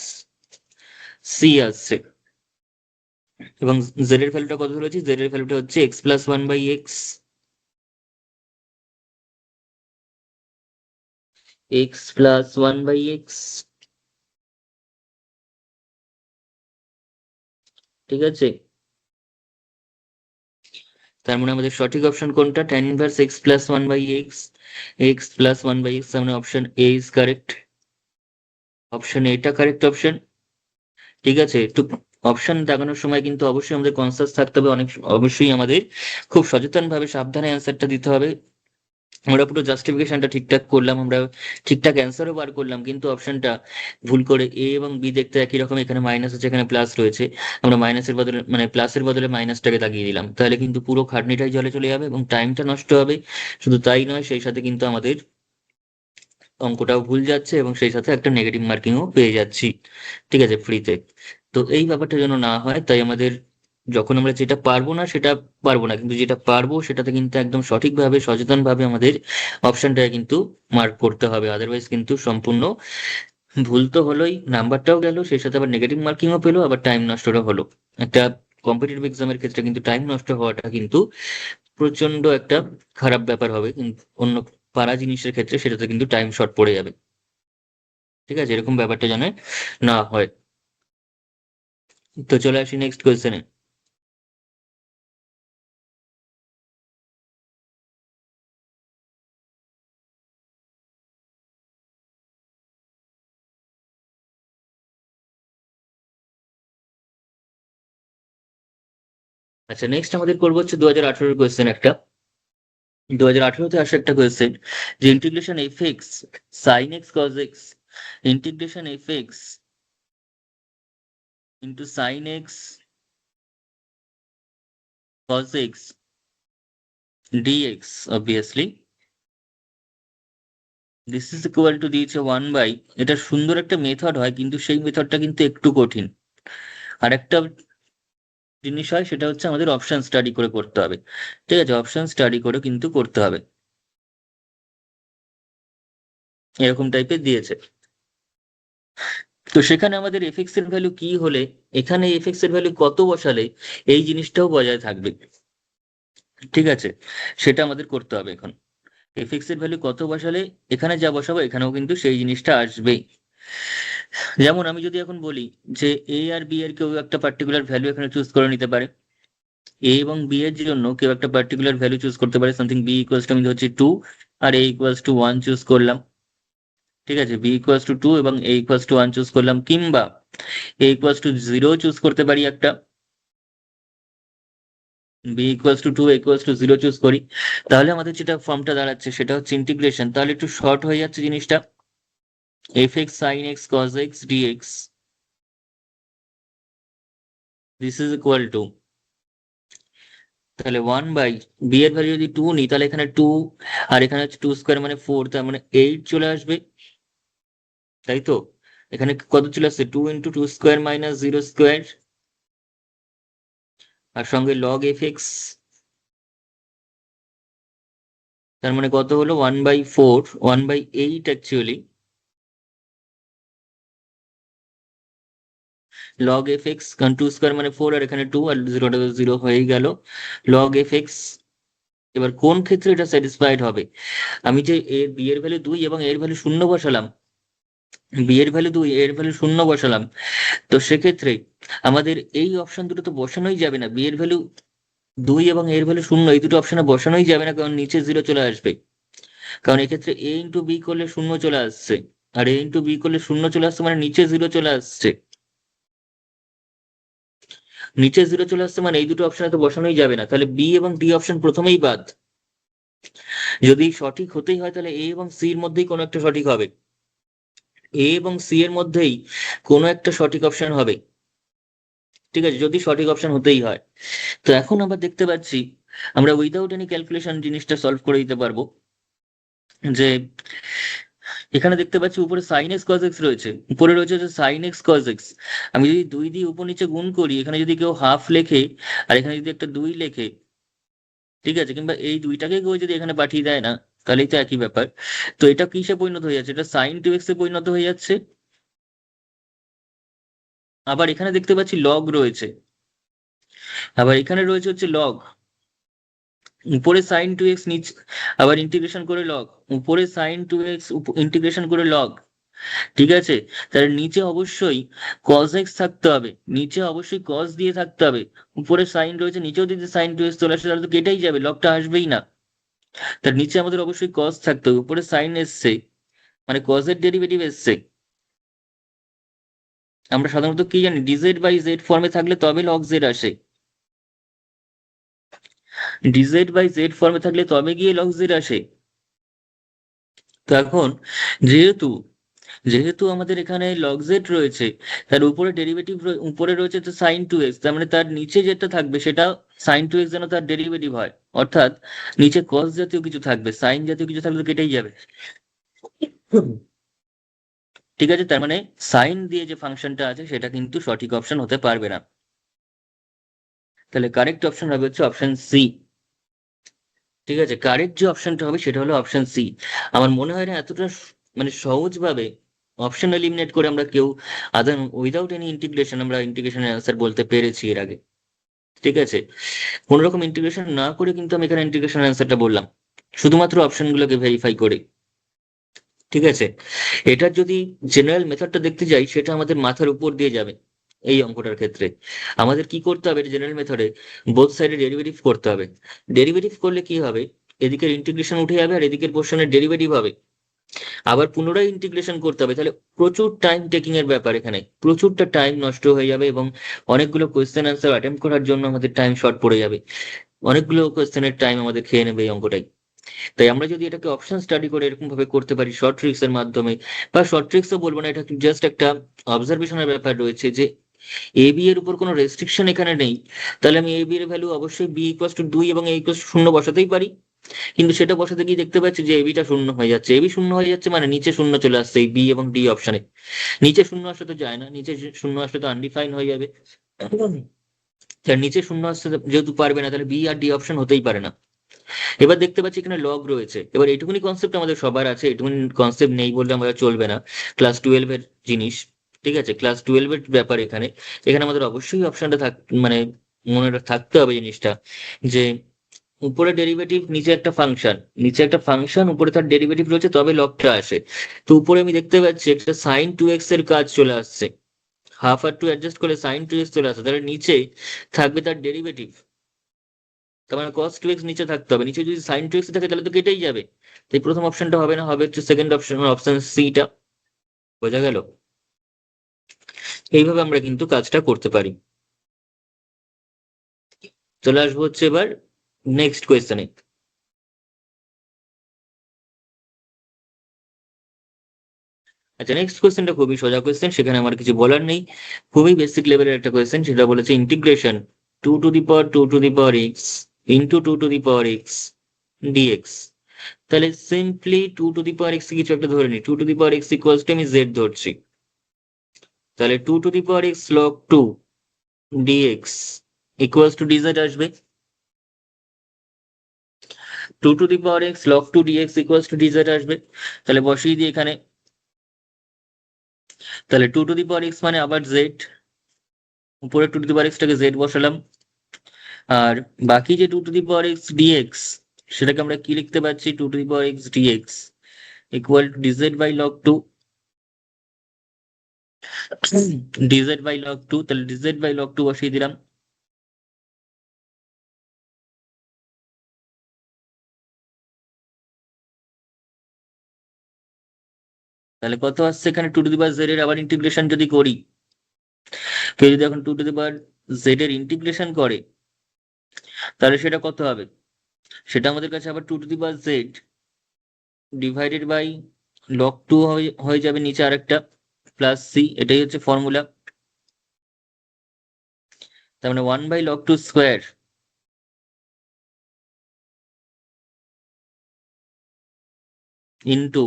c আসছে। এবং জেড এর ভ্যালুটা কত ধরেছি, জেড এর ভ্যালুটা হচ্ছে x plus one by x, x plus one by x, ঠিক আছে? তার মানে আমাদের সঠিক অপশন কোনটা, tan inverse x plus one by x, x plus one by x, মানে option A is correct. Option এটা কারেক্ট অপশন, ঠিক আছে? একটু অপশন দেখানোর সময় কিন্তু অবশ্যই আমাদের কনসাস থাকতে হবে, অনেক অবশ্যই আমাদের খুব সচেতন ভাবে সাবধানে অ্যান্সারটা দিতে হবে। আমরা পুরো জাস্টিফিকেশনটা ঠিকঠাক করলাম, আমরা ঠিকঠাক অ্যান্সারও বার করলাম, কিন্তু অপশনটা ভুল করে এ এবং বি দেখতে একই রকম, এখানে মাইনাস আছে এখানে প্লাস রয়েছে, আমরা মাইনাসের বদলে মানে প্লাসের বদলে মাইনাসটাকে লাগিয়ে দিলাম, তাহলে কিন্তু পুরো খাটনিটাই জলে চলে যাবে এবং টাইমটা নষ্ট হবে। শুধু তাই নয়, সেই সাথে কিন্তু আমাদের অঙ্কটাও ভুল যাচ্ছে এবং সেই সাথে একটা নেগেটিভ মার্কিংও পেয়ে যাচ্ছি, ঠিক আছে, ফ্রিতে। তো এই ব্যাপারটা যেন না হয়, তাই আমাদের যখন আমরা যেটা পারবো না সেটা পারবো না, কিন্তু যেটা পারবো সেটাতে কিন্তু একদম সঠিকভাবে সচেতনভাবে আমাদের অপশনটাকে কিন্তু মার্ক করতে হবে, আদারওয়াইজ কিন্তু সম্পূর্ণ ভুল তো হলোই, নাম্বারটাও গেল, সেই সাথে আবার নেগেটিভ মার্কিংও পেলো, আবার টাইম নষ্টটা হলো। একটা কম্পিটিটিভ এক্সামের ক্ষেত্রে কিন্তু টাইম নষ্ট হওয়াটা কিন্তু প্রচন্ড একটা খারাপ ব্যাপার হবে, কিন্তু অন্য পারা জিনিসের ক্ষেত্রে সেটাতে কিন্তু টাইম শর্ট পড়ে যাবে, ঠিক আছে, এরকম ব্যাপারটা যেন না হয়। তো চলে আসি নেক্সট কোয়েশ্চেনে। আচ্ছা, নেক্সট আমাদের করবো হচ্ছে 2018 কোয়েশ্চেন একটা। 2018-তে আসা একটা কোয়েশ্চেন, যে integration f x sine x cos x, integration f x into sine x cos x dx, obviously this is equal to দিয়েছে 1/, এটা সুন্দর একটা মেথড হয়, কিন্তু সেই মেথডটা কিন্তু একটু কঠিন। আর একটা জিনিস হয়, সেটা হচ্ছে আমাদের অপশন স্টাডি করে করতে হবে, ঠিক আছে, অপশন স্টাডি করে কিন্তু করতে হবে, এরকম টাইপের দিয়েছে। তো সেখানে আমাদের এফএক্স এর ভ্যালু কি হলে, এখানে এফএক্স এর ভ্যালু কত বসালে এই জিনিসটাও বজায় থাকবে, ঠিক আছে, সেটা আমাদের করতে হবে এখন। এফএক্স এর ভ্যালু কত বসালে এখানে যা বসাবো এখানেও কিন্তু সেই জিনিসটা আসবে। যেমন আমি যদি এখন বলি যে এ আর বি এর কেউ একটা পার্টিকুলার ভ্যালু এখানে চুজ করে নিতে পারে, এ এবং বি এর জন্য কেউ একটা পার্টিকুলার ভ্যালু চুজ করতে পারে, সামথিং বি ইকুয়ালস টু আমি হচ্ছে 2 আর এ ইকুয়ালস টু 1 চুজ করলাম, ঠিক আছে, বি ইকুয়ালস টু 2 এবং এ ইকুয়ালস টু 1 চুজ করলাম, কিংবা এ ইকুয়ালস টু 0 চুজ করতে পারি একটা, b equals to 2 a equals to 0 choose করি, তাহলে আমাদের যেটা ফর্মটা দাঁড়াচ্ছে সেটা হচ্ছে ইন্টিগ্রেশন, তাহলে একটু শর্ট হয়ে যাচ্ছে জিনিসটা, f x sine x cos x dx, this is equal to, তাহলে 1/, বি এর ভ্যালু যদি 2 নিই তাহলে এখানে 2 আর এখানে হচ্ছে 2 স্কোয়ার মানে 4, তার মানে 8 চলে আসবে, তাই তো। এখানে কত চলে আসছে, 2 × 2 স্কোয়ার - 0 স্কোয়ার, আর সঙ্গে লগ এফ এক্স, তার মানে কত হলো 1/4, 1/8 অ্যাকচুয়ালি, লগ এফ এক্স, কারণ 2 স্কোয়ার মানে 4 আর এখানে 2 আর 0টা 0 হয়ে গেল, লগ এফ এক্স। এবার কোন ক্ষেত্রে এটা স্যাটিসফাইড হবে, আমি যে এর বি এর ভ্যালু 2 এবং এর ভ্যালু 0 বসালাম, বি এর ভ্যালু 2 এর ভ্যালু 0 বসালাম, তো সেক্ষেত্রে আমাদের এই অপশন দুটো তো বসানোই যাবে না, বি এর ভ্যালু 2 এবং এর ভ্যালু 0 এই দুটো অপশনে বসানোই যাবে না, কারণ নিচে 0 চলে আসবে, কারণ এক্ষেত্রে এ ইন্টু বি করলে 0 চলে আসছে, আর এ ইন্টু বি করলে 0 চলে আসছে মানে নিচে 0 চলে আসছে, নিচে 0 চলে আসছে মানে এই দুটো অপশনে তো বসানোই যাবে না, তাহলে বি এবং ডি অপশন প্রথমেই বাদ। যদি সঠিক হতেই হয় তাহলে এ এবং সি এর মধ্যেই কোনো একটা সঠিক হবে, এ এবং সি এর মধ্যেই কোনো একটা সঠিক অপশন হবে, ঠিক আছে, যদি সঠিক অপশন হতেই হয়। তো এখন আমরা দেখতে পাচ্ছি আমরা উইদাউট এনি ক্যালকুলেশন জিনিসটা সলভ করে দিতে পারবো, যে এখানে দেখতে পাচ্ছি উপরে সাইন এক্স কজ এক্স রয়েছে, উপরে রয়েছে যে সাইন এক্স কজ এক্স, আমি যদি 2 দিয়ে উপর নিচে গুণ করি, এখানে যদি কেউ হাফ লেখে আর এখানে যদি একটা 2 লেখে, ঠিক আছে, কিংবা এই দুইটাকে কেউ যদি এখানে পাঠিয়ে দেয় না, তাহলেই তো একই ব্যাপার। তো এটা কিসে পরিণত হয়ে যাচ্ছে, এটা সাইন 2x এ পরিণত হয়ে যাচ্ছে। আবার এখানে দেখতে পাচ্ছি লগ রয়েছে, আবার এখানে রয়েছে হচ্ছে লগ, উপরে সাইন 2x নিচে আবার ইন্টিগ্রেশন করে লগ, উপরে সাইন 2x ইন্টিগ্রেশন করে লগ, ঠিক আছে, তাহলে নিচে অবশ্যই cos x থাকতে হবে, নিচে অবশ্যই cos দিয়ে থাকতে হবে, উপরে সাইন রয়েছে নিচেও যদি সাইন 2x চলে আসে তাহলে তো কেটেই যাবে, লগটা আসবেই না, তার নিচে আমাদের অবশ্যই cos থাকতে হবে, উপরে সাইন এসছে মানে cos এর ডেরিভেটিভ এসছে। আমরা সাধারণত কি জানি, dz/z ফর্মে থাকলে তবে log z আসে, dz/z ফর্মে থাকলে তবে গিয়ে log z আসে, তো এখন যেহেতু যেহেতু আমাদের এখানে লগ জেড রয়েছে, তার উপরে ডেরিভেটিভ উপরে রয়েছে তো সাইন টু এক্স, তার মানে তার নিচে যেটা থাকবে সেটা সাইন টু এক্স যেন তার ডেরিভেটিভ হয়, অর্থাৎ নিচে কস জাতীয় কিছু থাকবে, সাইন জাতীয় কিছু থাকলে তো কেটেই যাবে। ঠিক আছে, তার মানে সাইন দিয়ে যে ফাংশনটা আছে সেটা কিন্তু সঠিক অপশন হতে পারবে না। তাহলে কারেক্ট অপশন হবে হচ্ছে অপশন সি। ঠিক আছে, কারেক্ট যে অপশনটা হবে সেটা হলো অপশন সি। আমার মনে হয় না এতটা মানে সহজভাবে অপশন এলিমিনেট করে আমরা কেউ আদার উইদাউট এনি ইন্টিগ্রেশন আমরা ইন্টিগ্রেশনের অ্যান্সার বলতে পেরেছি এর আগে। ঠিক আছে, কোনো রকম ইন্টিগ্রেশন না করে কিন্তু আমি এখানে ইন্টিগ্রেশন অ্যান্সারটা বললাম, শুধুমাত্র অপশনগুলোকে ভেরিফাই করে। ঠিক আছে, এটার যদি জেনারেল মেথডটা দেখতে যাই সেটা আমাদের মাথার উপর দিয়ে যাবে। এই অঙ্কটার ক্ষেত্রে আমাদের কি করতে হবে, জেনারেল মেথডে বোথ সাইডে ডেরিভেটিভ করতে হবে। ডেরিভেটিভ করলে কি হবে, এদিকের ইন্টিগ্রেশন উঠে যাবে আর এদিকের পোর্শনের ডেরিভেটিভ হবে, আবার পুনরায় ইন্টিগ্রেশন করতে হবে। তাহলে প্রচুর টাইম টেকিং এর ব্যাপার, এখানে প্রচুরটা টাইম নষ্ট হয়ে যাবে এবং অনেকগুলো কোয়েশ্চেন অ্যান্সার অ্যাটেম্প করার জন্য আমাদের টাইম শর্ট পড়ে যাবে, অনেকগুলো কোয়েশ্চেনের টাইম আমাদের খেয়ে নেবে এই অঙ্কটাই। তাই আমরা যদি এটাকে অপশন স্টাডি করে এরকম ভাবে করতে পারি শর্ট ট্রিক্স এর মাধ্যমে, বা শর্ট ট্রিক্সও বলবো না, এটা জাস্ট একটা অবজারভেশনের ব্যাপার রয়েছে যে এ বি এর উপর কোনো রেস্ট্রিকশন এখানে নেই, তাহলে আমি এ বি এর ভ্যালু অবশ্যই বি ইকুয়াস টু 2 এবং এ ইকুয়াস 0 বসাতেই পারি। কিন্তু সেটা বসাতে গিয়ে দেখতে পাচ্ছি যে এবিটা শূন্য হয়ে যাচ্ছে, এবি শূন্য হয়ে যাচ্ছে মানে নিচে শূন্য চলে আসছে এই বি এবং ডি অপশনে। নিচে শূন্য আসলে তো যায় না, নিচে শূন্য আসলে তো আনডিফাইন হয়ে যাবে। তার নিচে শূন্য আসতে যেহেতু পারবে না, তাহলে বি আর ডি অপশন হতেই পারে না। এবার দেখতে পাচ্ছি এখানে লগ রয়েছে, এবার এইটুকুনি কনসেপ্ট আমাদের সবার আছে, এইটুকুনি কনসেপ্ট নেই বললে আমাদের চলবে না, ক্লাস 12 এর জিনিস। ঠিক আছে, ক্লাস 12 এর ব্যাপার এখানে, এখানে আমাদের অবশ্যই অপশনটা মানে মনে থাকতে হবে জিনিসটা, যে উপরে ডেরিভেটিভ নিচে একটা ফাংশন, নিচে একটা ফাংশন উপরে তার ডেরিভেটিভ রয়েছে তবে লগটা আসে। তো উপরে আমি দেখতে পাচ্ছি একটা সাইন টু এক্স এর কাজ চলে আসছে, হাফ আর টু অ্যাডজাস্ট করে সাইন টু এক্স চলে আসছে, তাহলে নিচে থাকবে তার ডেরিভেটিভ, তার মানে কস টু এক্স নিচে থাকতে হবে, নিচে যদি সাইন টু এক্স থাকে তাহলে তো কেটেই যাবে। তাই প্রথম অপশনটা হবে না, হবে হচ্ছে সেকেন্ড অপশন, অপশন সিটা। বোঝা গেল? এইভাবে আমরা কিন্তু কাজটা করতে পারি। চলে আসবো হচ্ছে এবার নেক্সট কোয়েশ্চেনে। আচ্ছা, নেক্সট কোয়েশ্চেনটা খুবই সোজা কোয়েশ্চেন, সেখানে আমার কিছু বলার নেই, খুবই বেসিক লেভেলের একটা কোয়েশ্চেন। সেটা বলেছে integration 2 to the power 2 to the power x into 2 to the power x dx. তাহলে simply 2 to the power x কিছু একটা ধরে নি, 2 to the power x equals to আমি জেড ধরছি, তাহলে 2 to the power x log 2 dx equals to dz আসবে। 2 to the power x log 2 dx equals to dz আসবে, তাহলে বসিয়ে দিই এখানে। তাহলে 2 to the power x মানে আবার জেড, উপরে 2 to the power x টাকে জেড বসালাম, আর বাকি যে 2 to the power x ডিএক্স সেটাকে আমরা কি লিখতে পারছি, 2 to the power x dx equal to dz by log 2, dz by log 2, তাহলে ডিজেড বাই লগ 2 বসিয়ে দিলাম। তাহলে কত আসছে এখানে, 2 to the power z এর আবার ইন্টিগ্রেশন যদি করি, কেউ যদি এখন 2 to the power z এর ইন্টিগ্রেশন করে তাহলে সেটা কত হবে, সেটা আমাদের কাছে আবার 2 to the power z divided by log 2 হয়ে যাবে, নিচে আরেকটা প্লাস সি, এটাই হচ্ছে ফর্মুলা। তার মানে 1/log 2 square into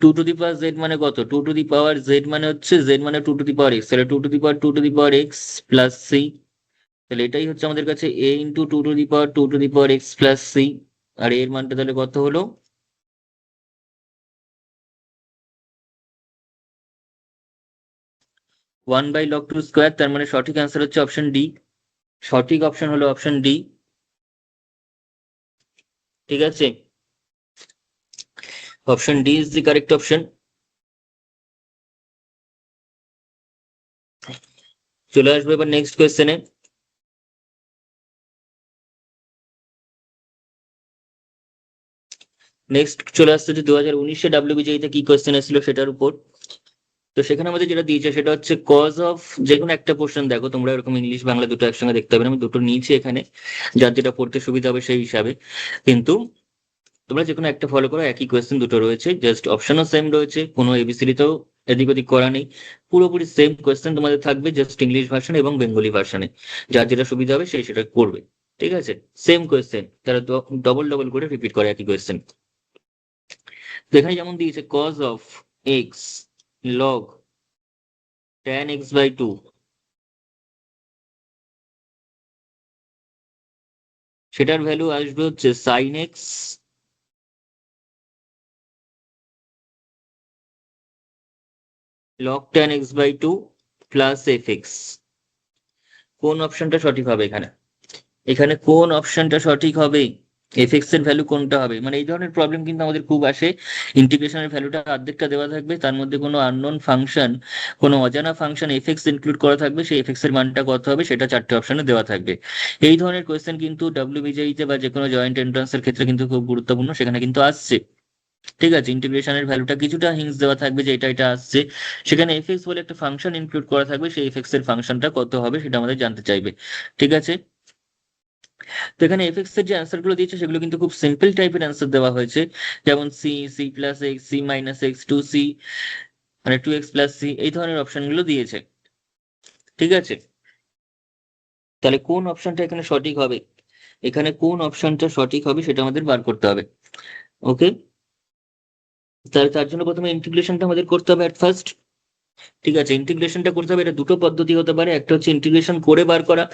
2 to the power z মানে কত, 2 to the power z মানে হচ্ছে z মানে 2 to the power x, তাহলে 2 to the power 2 to the power x plus c, তাহলে এটাই হচ্ছে আমাদের কাছে a into 2 to the power 2 to the power x plus c. আর এর মানটা তাহলে কত হলো, 1/log 2 স্কোয়ার, তার মানে সঠিক অ্যান্সার হচ্ছে অপশন ডি, সঠিক অপশন হলো অপশন ডি। ঠিক আছে, option D is the correct option. চলে আসবো এবার নেক্সট কোয়েশ্চেনে। নেক্সট চলে আসছে যে 2019-এ WBJতে কি কোয়েশ্চেন এসেছিল সেটার উপর। তো সেখানে আমাদের যেটা দিয়েছে সেটা হচ্ছে কজ অফ, যে কোনো একটা পোর্শন দেখো তোমরা, এরকম ইংলিশ বাংলা দুটো একসঙ্গে দেখতে হবে না, আমি দুটো নিয়েছি এখানে, যার যেটা পড়তে সুবিধা হবে সেই হিসাবে। কিন্তু তোমরা যে কোনো একটা ফলো করো, একই কোয়েশ্চেন দুটো রয়েছে, জাস্ট অপশনও সেম রয়েছে, কোনো এবিসিডি তেও এদিক ওদিক করা নেই, পুরোপুরি সেম কোয়েশ্চেন তোমাদের থাকবে, জাস্ট ইংলিশ ভার্সন এবং বেঙ্গলি ভার্সনে। যার যেটা সুবিধা হবে সেই সেটা করবে। ঠিক আছে, সেম কোয়েশ্চেন, তারা ডবল ডবল করে রিপিট করে একই কোয়েশ্চেন। তো এখানে যেমন দিয়েছে cos of x log tan x/2, সেটার ভ্যালু আসবে হচ্ছে sin x log tan x/2 plus fx। কোন অপশনটা সঠিক হবে এখানে? এখানে কোন অপশনটা সঠিক হবে? এফএক্স এর ভ্যালু কোনটা হবে? মানে এই ধরনের প্রবলেম কিন্তু আমাদের খুব আসে। ইন্টিগ্রেশনের ভ্যালুটা অর্ধেকটা দেওয়া থাকবে, তার মধ্যে কোনো আননোন ফাংশন, কোনো অজানা ফাংশন এফএক্স ইনক্লুড করা থাকবে, সেই এফএক্স এর মানটা কত হবে সেটা চারটে অপশনে দেওয়া থাকবে। এই ধরনের কোয়েশ্চেন কিন্তু ডাব্লিউবিজেইতে বা যে কোনো জয়েন্ট এন্ট্রান্সের ক্ষেত্রে কিন্তু খুব গুরুত্বপূর্ণ, সেখানে কিন্তু আসছে। ঠিক আছে, ইন্টিগ্রেশনের ভ্যালুটা কিছুটা হিন্টস দেওয়া থাকবে যে এটা এটা আসছে, সেখানে এফএক্স বলে একটা ফাংশন ইনক্লুড করা থাকবে, সেই এফএক্স এর ফাংশনটা কত হবে সেটা আমাদের জানতে চাইবে। ঠিক আছে, তো এখানে এফএক্স এর যে অ্যান্সার গুলো দিয়েছে সেগুলো কিন্তু খুব সিম্পল টাইপের অ্যান্সার দেওয়া হয়েছে, যেমন c+x, c-x, 2c, মানে 2x প্লাস সি, এই ধরনের অপশন গুলো দিয়েছে। ঠিক আছে, তাহলে কোন অপশনটা এখানে সঠিক হবে? এখানে কোন অপশনটা সঠিক হবে সেটা আমাদের বার করতে হবে। ওকে, তাহলে তার জন্য প্রথমে ইন্টিগ্রেশনটা আমাদের করতে হবে এট ফার্স্ট। ঠিক আছে, ইন্টিগ্রেশনটা করতে হবে, এটা দুটো পদ্ধতি হতে পারে, একটা হচ্ছে ইন্টিগ্রেশন করে বার করা,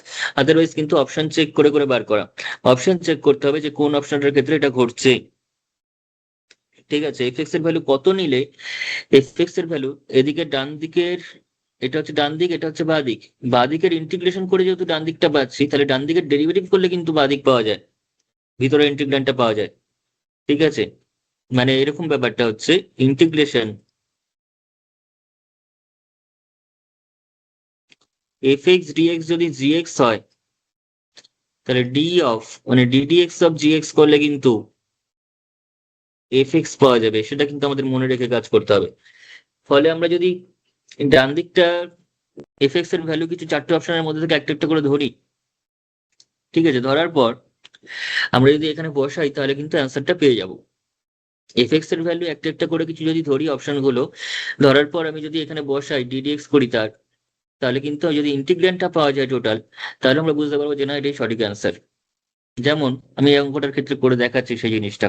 আদারওয়াইজ কিন্তু অপশন চেক করে করে বার করা। অপশন চেক করতে হবে যে কোন অপশনটার ক্ষেত্রে এটা ঘটছে। ঠিক আছে, এফএক্স এর ভ্যালু কত নিলে এফএক্স এর ভ্যালু এদিকে ডান দিকের, এটা হচ্ছে ডান দিক, এটা হচ্ছে বাঁ দিক, বাঁ দিকের ইন্টিগ্রেশন করে যেহেতু ডান দিকটা পাচ্ছি, তাহলে ডান দিকের ডেরিভেটিভ করলে কিন্তু বাঁ দিক পাওয়া যায়, ভিতরে ইন্টিগ্র্যান্ডটা পাওয়া যায়। ঠিক আছে, মানে এরকম ব্যাপারটা হচ্ছে ইন্টিগ্রেশন এফএক্স ডিএক্স যদি জিএক্স হয়, তাহলে ডি অফ মানে ডিডিএক্স অফ জিএক্স করলে কিন্তু এফএক্স পাওয়া যাবে, সেটা কিন্তু আমাদের মনে রেখে কাজ করতে হবে। ফলে আমরা যদি ডান দিকটা এফএক্স এর ভ্যালু কিছু চারটে অপশনের মধ্যে থেকে একটা একটা করে ধরি, ঠিক আছে, ধরার পর আমরা যদি এখানে বসাই তাহলে কিন্তু অ্যান্সারটা পেয়ে যাব। এফএক্স এর ভ্যালু একটা একটা করে কিছু যদি ধরি অপশন গুলো, ধরার পর আমি যদি এখানে বসাই ডিডিএক্স করি তার, তাহলে কিন্তু যদি ইন্টিগ্র্যান্ডটা পাওয়া যায় টোটাল, তাহলে আমরা বুঝতে পারবো যে না এটাই সঠিক অ্যান্সার। যেমন আমি এই অঙ্কটার ক্ষেত্রে করে দেখাচ্ছি সেই জিনিসটা।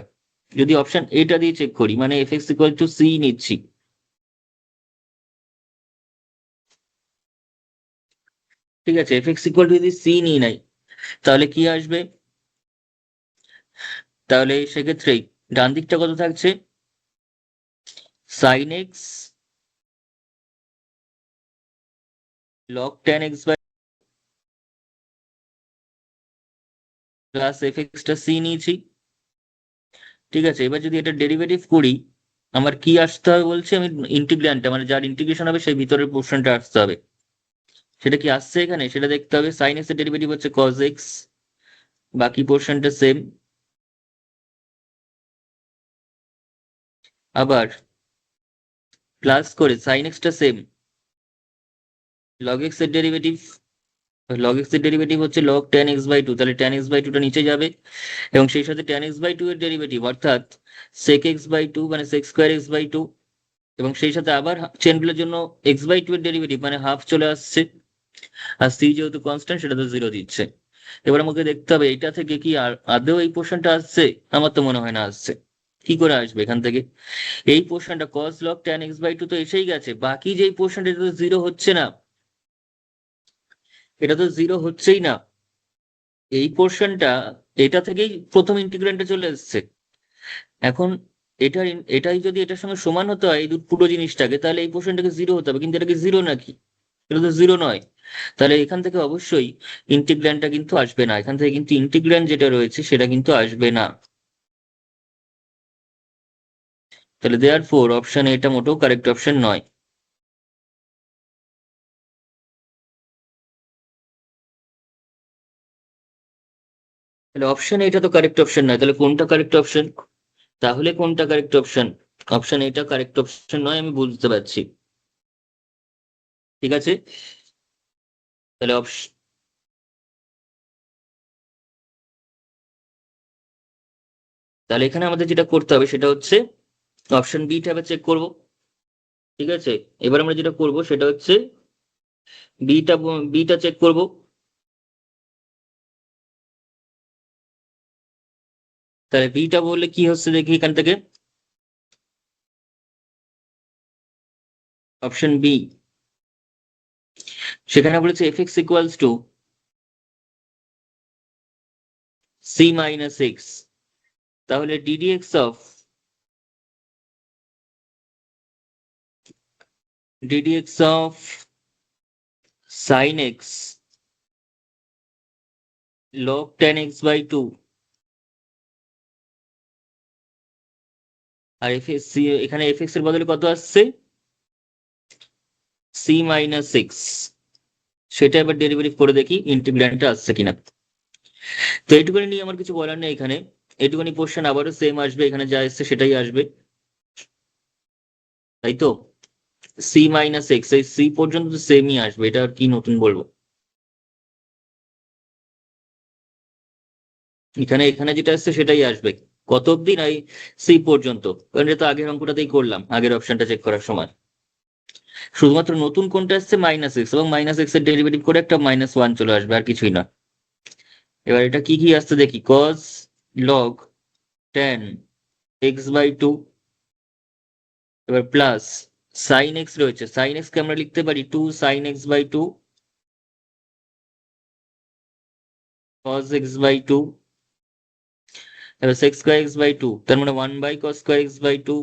যদি অপশন এটা দিয়ে চেক করি, মানে এফএক্স ইকুয়াল টু সি নিচ্ছি, ঠিক আছে, এফএক্স ইকুয়াল টু যদি সি নিই নাই, তাহলে কি আসবে? তাহলে সেক্ষেত্রেই ডান দিকটা কত থাকছে? Sine x log ten x by plus f এক্সটা সি নিয়েছি। ঠিক আছে, এবার যদি এটা ডেরিভেটিভ করি, আমার কি আসতে হবে বলছে? আমি ইন্টিগ্র্যান্ডটা মানে যার ইন্টিগ্রেশন হবে সেই ভিতরের পোর্শনটা আসতে হবে। সেটা কি আসছে এখানে সেটা দেখতে হবে। সাইন এক্স এর ডেরিভেটিভ হচ্ছে কজ এক্স, বাকি পোর্শনটা সেম। আবার প্লাস করে সাইন এক্সটা সেম, লগ এক্স এর ডেরিভেটিভ, লগ এক্স এর ডেরিভেটিভ হচ্ছে log ten x by two, তাহলে টেন এক্স বাই টুটা নিচে যাবে, এবং সেই সাথে টেন এক্স বাই টু এর ডেরিভেটিভ অর্থাৎ সেক এক্স বাই টু মানে sec square x by two, এবং সেই সাথে আবার চেনগুলোর জন্য এক্স বাই টু এর ডেরিভেটিভ মানে হাফ চলে আসছে, আর সি যেহেতু কনস্ট্যান্ট সেটা তো জিরো দিচ্ছে। এবার আমাকে দেখতে হবে এটা থেকে কি আর আদৌ এই পোর্শনটা আসছে? আমার তো মনে হয় না আসছে। কি করে আসবে এখান থেকে? এই পোর্শনটা cos log ten x by two তো এসেই গেছে, বাকি যেই পোর্শনটা এটা তো জিরো হচ্ছে না, এটা তো জিরো হচ্ছেই না। এই পোর্শনটা এটা থেকেই প্রথম ইন্টিগ্র্যান্ডে চলে এসেছে। এখন এটাই যদি এটার সঙ্গে সমান হতে হয় এই পুরো জিনিসটাকে, তাহলে এই পোর্শনটাকে জিরো হতে হবে, কিন্তু এটা কি জিরো নাকি? এটা তো জিরো নয়। তাহলে এখান থেকে অবশ্যই ইন্টিগ্র্যান্ডটা কিন্তু আসবে না, এখান থেকে কিন্তু ইন্টিগ্র্যান্ড যেটা রয়েছে সেটা কিন্তু আসবে না। তাহলে দেয়ার ফোর অপশন এটা মোটেও কারেক্ট অপশন নয়। তাহলে অপশন এটা তো কারেক্ট অপশন নয়, তাহলে কোনটা কারেক্ট অপশন? তাহলে কোনটা কারেক্ট অপশন? অপশন এটা কারেক্ট অপশন নয়, আমি বুঝতে পারছি। ঠিক আছে, তাহলে অপশন তাহলে এখানে আমাদের যেটা করতে হবে সেটা হচ্ছে অপশন বি ট্যাবে চেক করব। ঠিক আছে, এবার আমরা যেটা করব সেটা হচ্ছে বিটা বিটা চেক করব। তাহলে বিটা বললে কি হচ্ছে দেখি এখান থেকে, অপশন বি, সেখানে বলেছে f x equals to c minus x. তাহলে d dx of sine x log ten x by two, আর এফ সি এখানে এফ এক্স এর বদলে কত আসছে, সি মাইনাস এক্স। সেটা এবার ডেরিভেটিভ করে দেখি ইন্টিগ্র্যান্ডটা আসছে কিনা। তো এইটুকুনি নিয়ে আমার কিছু বলার নেই এখানে। এইটুকুনি পোর্শন আবারও সেম আসবে, এখানে যা এসছে সেটাই আসবে, তাই তো। সি মাইনাস এক্স, এই সি পর্যন্ত তো সেমই আসবে, এটা আর কি নতুন বলবো। এখানে এখানে যেটা আসছে সেটাই আসবে, কত অব্দি না এই সি পর্যন্ত, কারণ এটা তো আগের অঙ্কটাতেই করলাম আগের অপশনটা চেক করার সময়। শুধুমাত্র নতুন কোনটা আসছে মাইনাস এক্স, এবং মাইনাস এক্স এর ডেরিভেটিভ করে একটা মাইনাস ওয়ান চলে আসবে, আর কিছুই না। এবার এটা কি কি আসছে দেখি, cos log ten x by two, এবার প্লাস সাইন এক্স রয়েছে, সাইন এক্স কে আমরা লিখতে পারি two sine x by two cos x by two, এবার sec square x by two, তার মানে one by cos square x by two.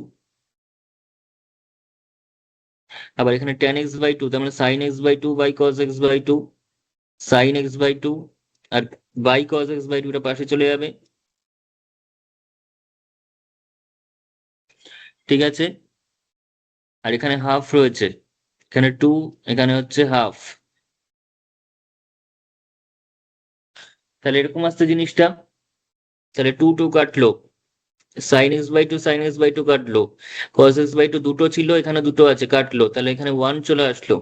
আবার এখানে টেন এক্স বাই টু, তার মানে sine x by two by cos x by two, sine x by two, আর by cos x by টুটা পাশে চলে যাবে। ঠিক আছে, আর এখানে হাফ রয়েছে, এখানে টু, এখানে হচ্ছে হাফ। তাহলে এরকম আসছে জিনিসটা। তাহলে টু টু কাটলো, sine x by two sine x by two কাটলো, কস এক্স বাই টু দুটো ছিল, এখানে দুটো আছে কাটলো, তাহলে এখানে ওয়ান চলে আসলো।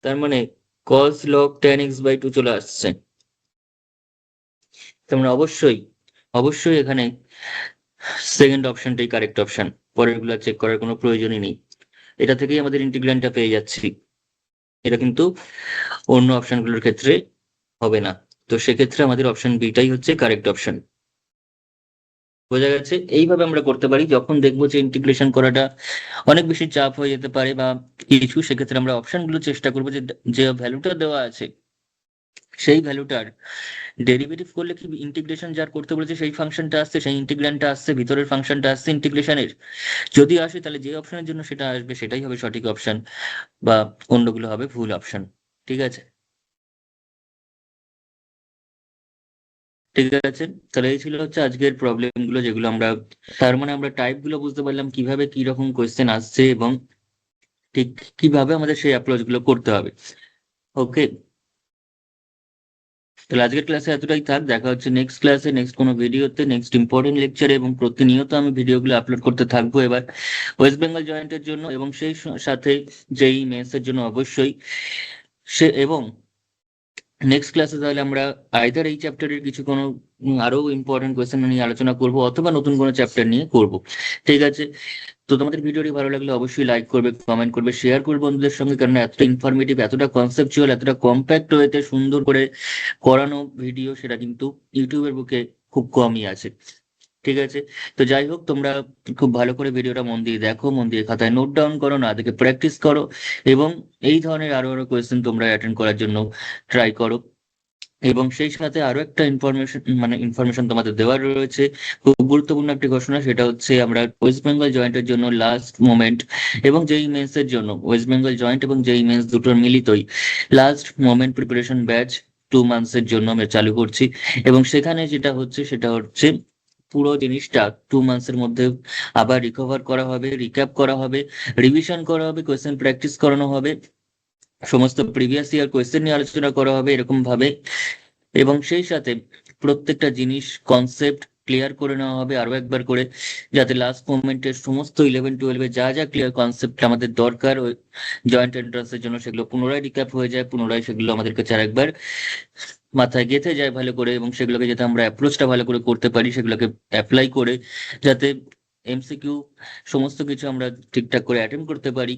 তার মানে cos log ten x by two চলে আসছে। তার মানে অবশ্যই অবশ্যই এখানে সেকেন্ড অপশনটাই কারেক্ট অপশন, পরেরগুলো চেক করার কোনো প্রয়োজনই নেই। এটা থেকেই আমাদের ইন্টিগ্র্যান্ডটা পেয়ে যাচ্ছি, এটা কিন্তু অন্য অপশনগুলোর ক্ষেত্রে হবে না। তো সেক্ষেত্রে আমাদের অপশন বিটাই হচ্ছে কারেক্ট অপশন। বোঝা গেছে, এইভাবে আমরা করতে পারি যখন দেখবো যে ইন্টিগ্রেশন করাটা অনেক বেশি চাপ হয়ে যেতে পারে বা কিছু, সেক্ষেত্রে আমরা অপশনগুলো চেষ্টা করবো যে যে ভ্যালুটা দেওয়া আছে সেই ভ্যালুটার ডেরিভেটিভ করলে কি ইন্টিগ্রেশন যার করতে বলেছে সেই ফাংশনটা আসছে, সেই ইন্টিগ্র্যান্ডটা আসছে, ভিতরের ফাংশনটা আসছে ইন্টিগ্রেশনের। যদি আসে তাহলে যে অপশনের জন্য সেটা আসবে সেটাই হবে সঠিক অপশন, বা অন্যগুলো হবে ভুল অপশন। ঠিক আছে, ঠিক আছে। তাহলে এই ছিল হচ্ছে আজকের প্রবলেম গুলো যেগুলো আমরা, তার মানে আমরা টাইপ গুলো বুঝতে পারলাম কিভাবে কি রকম কোয়েশ্চেন আসছে এবং ঠিক কিভাবে আমাদের সেই অ্যাপ্রোচ গুলো করতে হবে। ওকে, তাহলে আজকের ক্লাসে এতটাই থাক, দেখা হচ্ছে নেক্সট ক্লাসে, নেক্সট কোনো ভিডিওতে, নেক্সট ইম্পর্টেন্ট লেকচারে, এবং প্রতিনিয়ত আমি ভিডিওগুলো আপলোড করতে থাকবো এবার ওয়েস্ট বেঙ্গল জয়েন্টের জন্য, এবং সেই সাথে যেই মেন্সের জন্য অবশ্যই সে। এবং নেক্সট ক্লাসে তাহলে আমরা আইদার এই চ্যাপ্টারের কিছু কোনো আরো ইম্পর্টেন্ট কোয়েশ্চেন নিয়ে আলোচনা করব, অথবা নতুন কোনো চ্যাপ্টার নিয়ে করব। ঠিক আছে, তো তোমাদের ভিডিওটি ভালো লাগলে অবশ্যই লাইক করবে, কমেন্ট করবে, শেয়ার করবে বন্ধুদের সঙ্গে, কারণ এতটা ইনফরমেটিভ, এতটা কনসেপচুয়াল, এতটা কম্প্যাক্ট ওয়েতে সুন্দর করে করানো ভিডিও সেটা কিন্তু ইউটিউবের বুকে খুব কমই আছে। ঠিক আছে, তো যাই হোক, তোমরা খুব ভালো করে ভিডিওটা মন দিয়ে দেখো, মন দিয়ে খাতায় নোট ডাউন করো, না দেখে প্র্যাকটিস করো, এবং এই ধরনের আরো আরো কোয়েশ্চেন তোমরা অ্যাটেন্ড করার জন্য ট্রাই করো। এবং সেই সাথে আরো একটা ইনফরমেশন তোমাদের দেওয়ার রয়েছে, খুব গুরুত্বপূর্ণ একটি ঘোষণা, সেটা হচ্ছে আমরা ওয়েস্ট বেঙ্গল জয়েন্টের জন্য লাস্ট মোমেন্ট, এবং যেই মেন্স এর জন্য ওয়েস্ট বেঙ্গল জয়েন্ট এবং যেই মেন্স দুটোর মিলিতই last moment preparation batch 2 months এর জন্য আমরা চালু করছি। এবং সেখানে যেটা হচ্ছে সেটা হচ্ছে পুরো জিনিসটা 2 মান্থস এর মধ্যে আবার রিকভার করা হবে, রিক্যাপ করা হবে, রিভিশন করা হবে, কোয়েশ্চেন প্র্যাকটিস করানো হবে, সমস্ত প্রিভিয়াস ইয়ার কোয়েশ্চেন নিয়ে আলোচনা করা হবে এরকম ভাবে। এবং সেই সাথে প্রত্যেকটা জিনিস, কনসেপ্ট, ক্লিয়ার করে নেওয়া হবে আরো একবার করে, যাতে লাস্ট মোমেন্টের সমস্ত 11-12 যা যা ক্লিয়ার কনসেপ্ট আমাদের দরকার ওই জয়েন্ট এন্ট্রান্সের জন্য সেগুলো পুনরায় রিক্যাপ হয়ে যায়, পুনরায় সেগুলো আমাদের কাছে আরেকবার মাথায় গেঁথে যায় ভালো করে, এবং সেগুলোকে যাতে আমরা অ্যাপ্রোচটা ভালো করে করতে পারি, সেগুলোকে অ্যাপ্লাই করে যাতে এমসিকিউ সমস্ত কিছু আমরা ঠিকঠাক করে অ্যাটেম্প করতে পারি,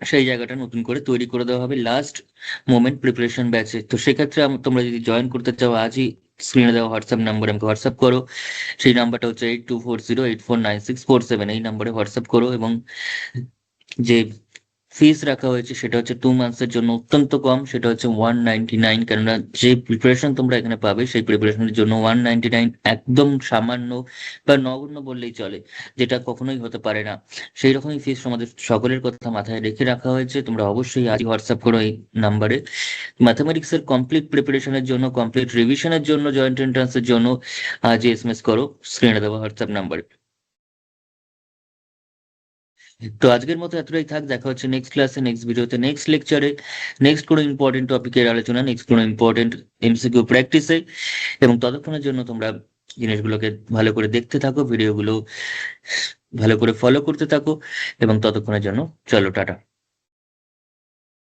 সেই জায়গাটা নতুন করে তৈরি করে দেওয়া হবে লাস্ট মোমেন্ট প্রিপারেশন ব্যাচে। তো সেক্ষেত্রে তোমরা যদি জয়েন করতে চাও আজই স্ক্রিনে দেওয়া হোয়াটসঅ্যাপ নাম্বার আমাকে হোয়াটসঅ্যাপ করো। সেই নাম্বারটা হচ্ছে 8240849647, এই নাম্বারে হোয়াটসঅ্যাপ করো। এবং যে ফিস রাখা হয়েছে সেটা হচ্ছে 2 মান্থসের জন্য অত্যন্ত কম, সেটা হচ্ছে 199। কেননা যে প্রিপারেশন তোমরা এখানে পাবে সেই প্রিপারেশনের জন্য 199 একদম সামান্য বা নগণ্য বললেই চলে, যেটা কখনোই হতে পারে না। সেই রকমই ফিস আমাদের সকলের কথা মাথায় রেখে রাখা হয়েছে। তোমরা অবশ্যই আজই হোয়াটসঅ্যাপ করো এই নাম্বারে। ম্যাথামেটিক্সের কমপ্লিট প্রিপারেশনের জন্য, কমপ্লিট রিভিশনের জন্য, জয়েন্ট এন্ট্রান্সের জন্য আজই এসএমএস করো স্ক্রিনে দেওয়া হোয়াটসঅ্যাপ নাম্বারে। তো আজকের মতো এতটাই থাক, দেখা হচ্ছে নেক্সট ক্লাসে, নেক্সট ভিডিওতে, নেক্সট লেকচারে, নেক্সট কোনো ইম্পর্টেন্ট টপিকের আলোচনা, নেক্সট কোনো ইম্পর্টেন্ট এমসিকিউ প্র্যাকটিসে। এবং ততক্ষণের জন্য তোমরা জিনিসগুলোকে ভালো করে দেখতে থাকো, ভিডিওগুলো ভালো করে ফলো করতে থাকো, এবং ততক্ষণের জন্য চলো টাটা।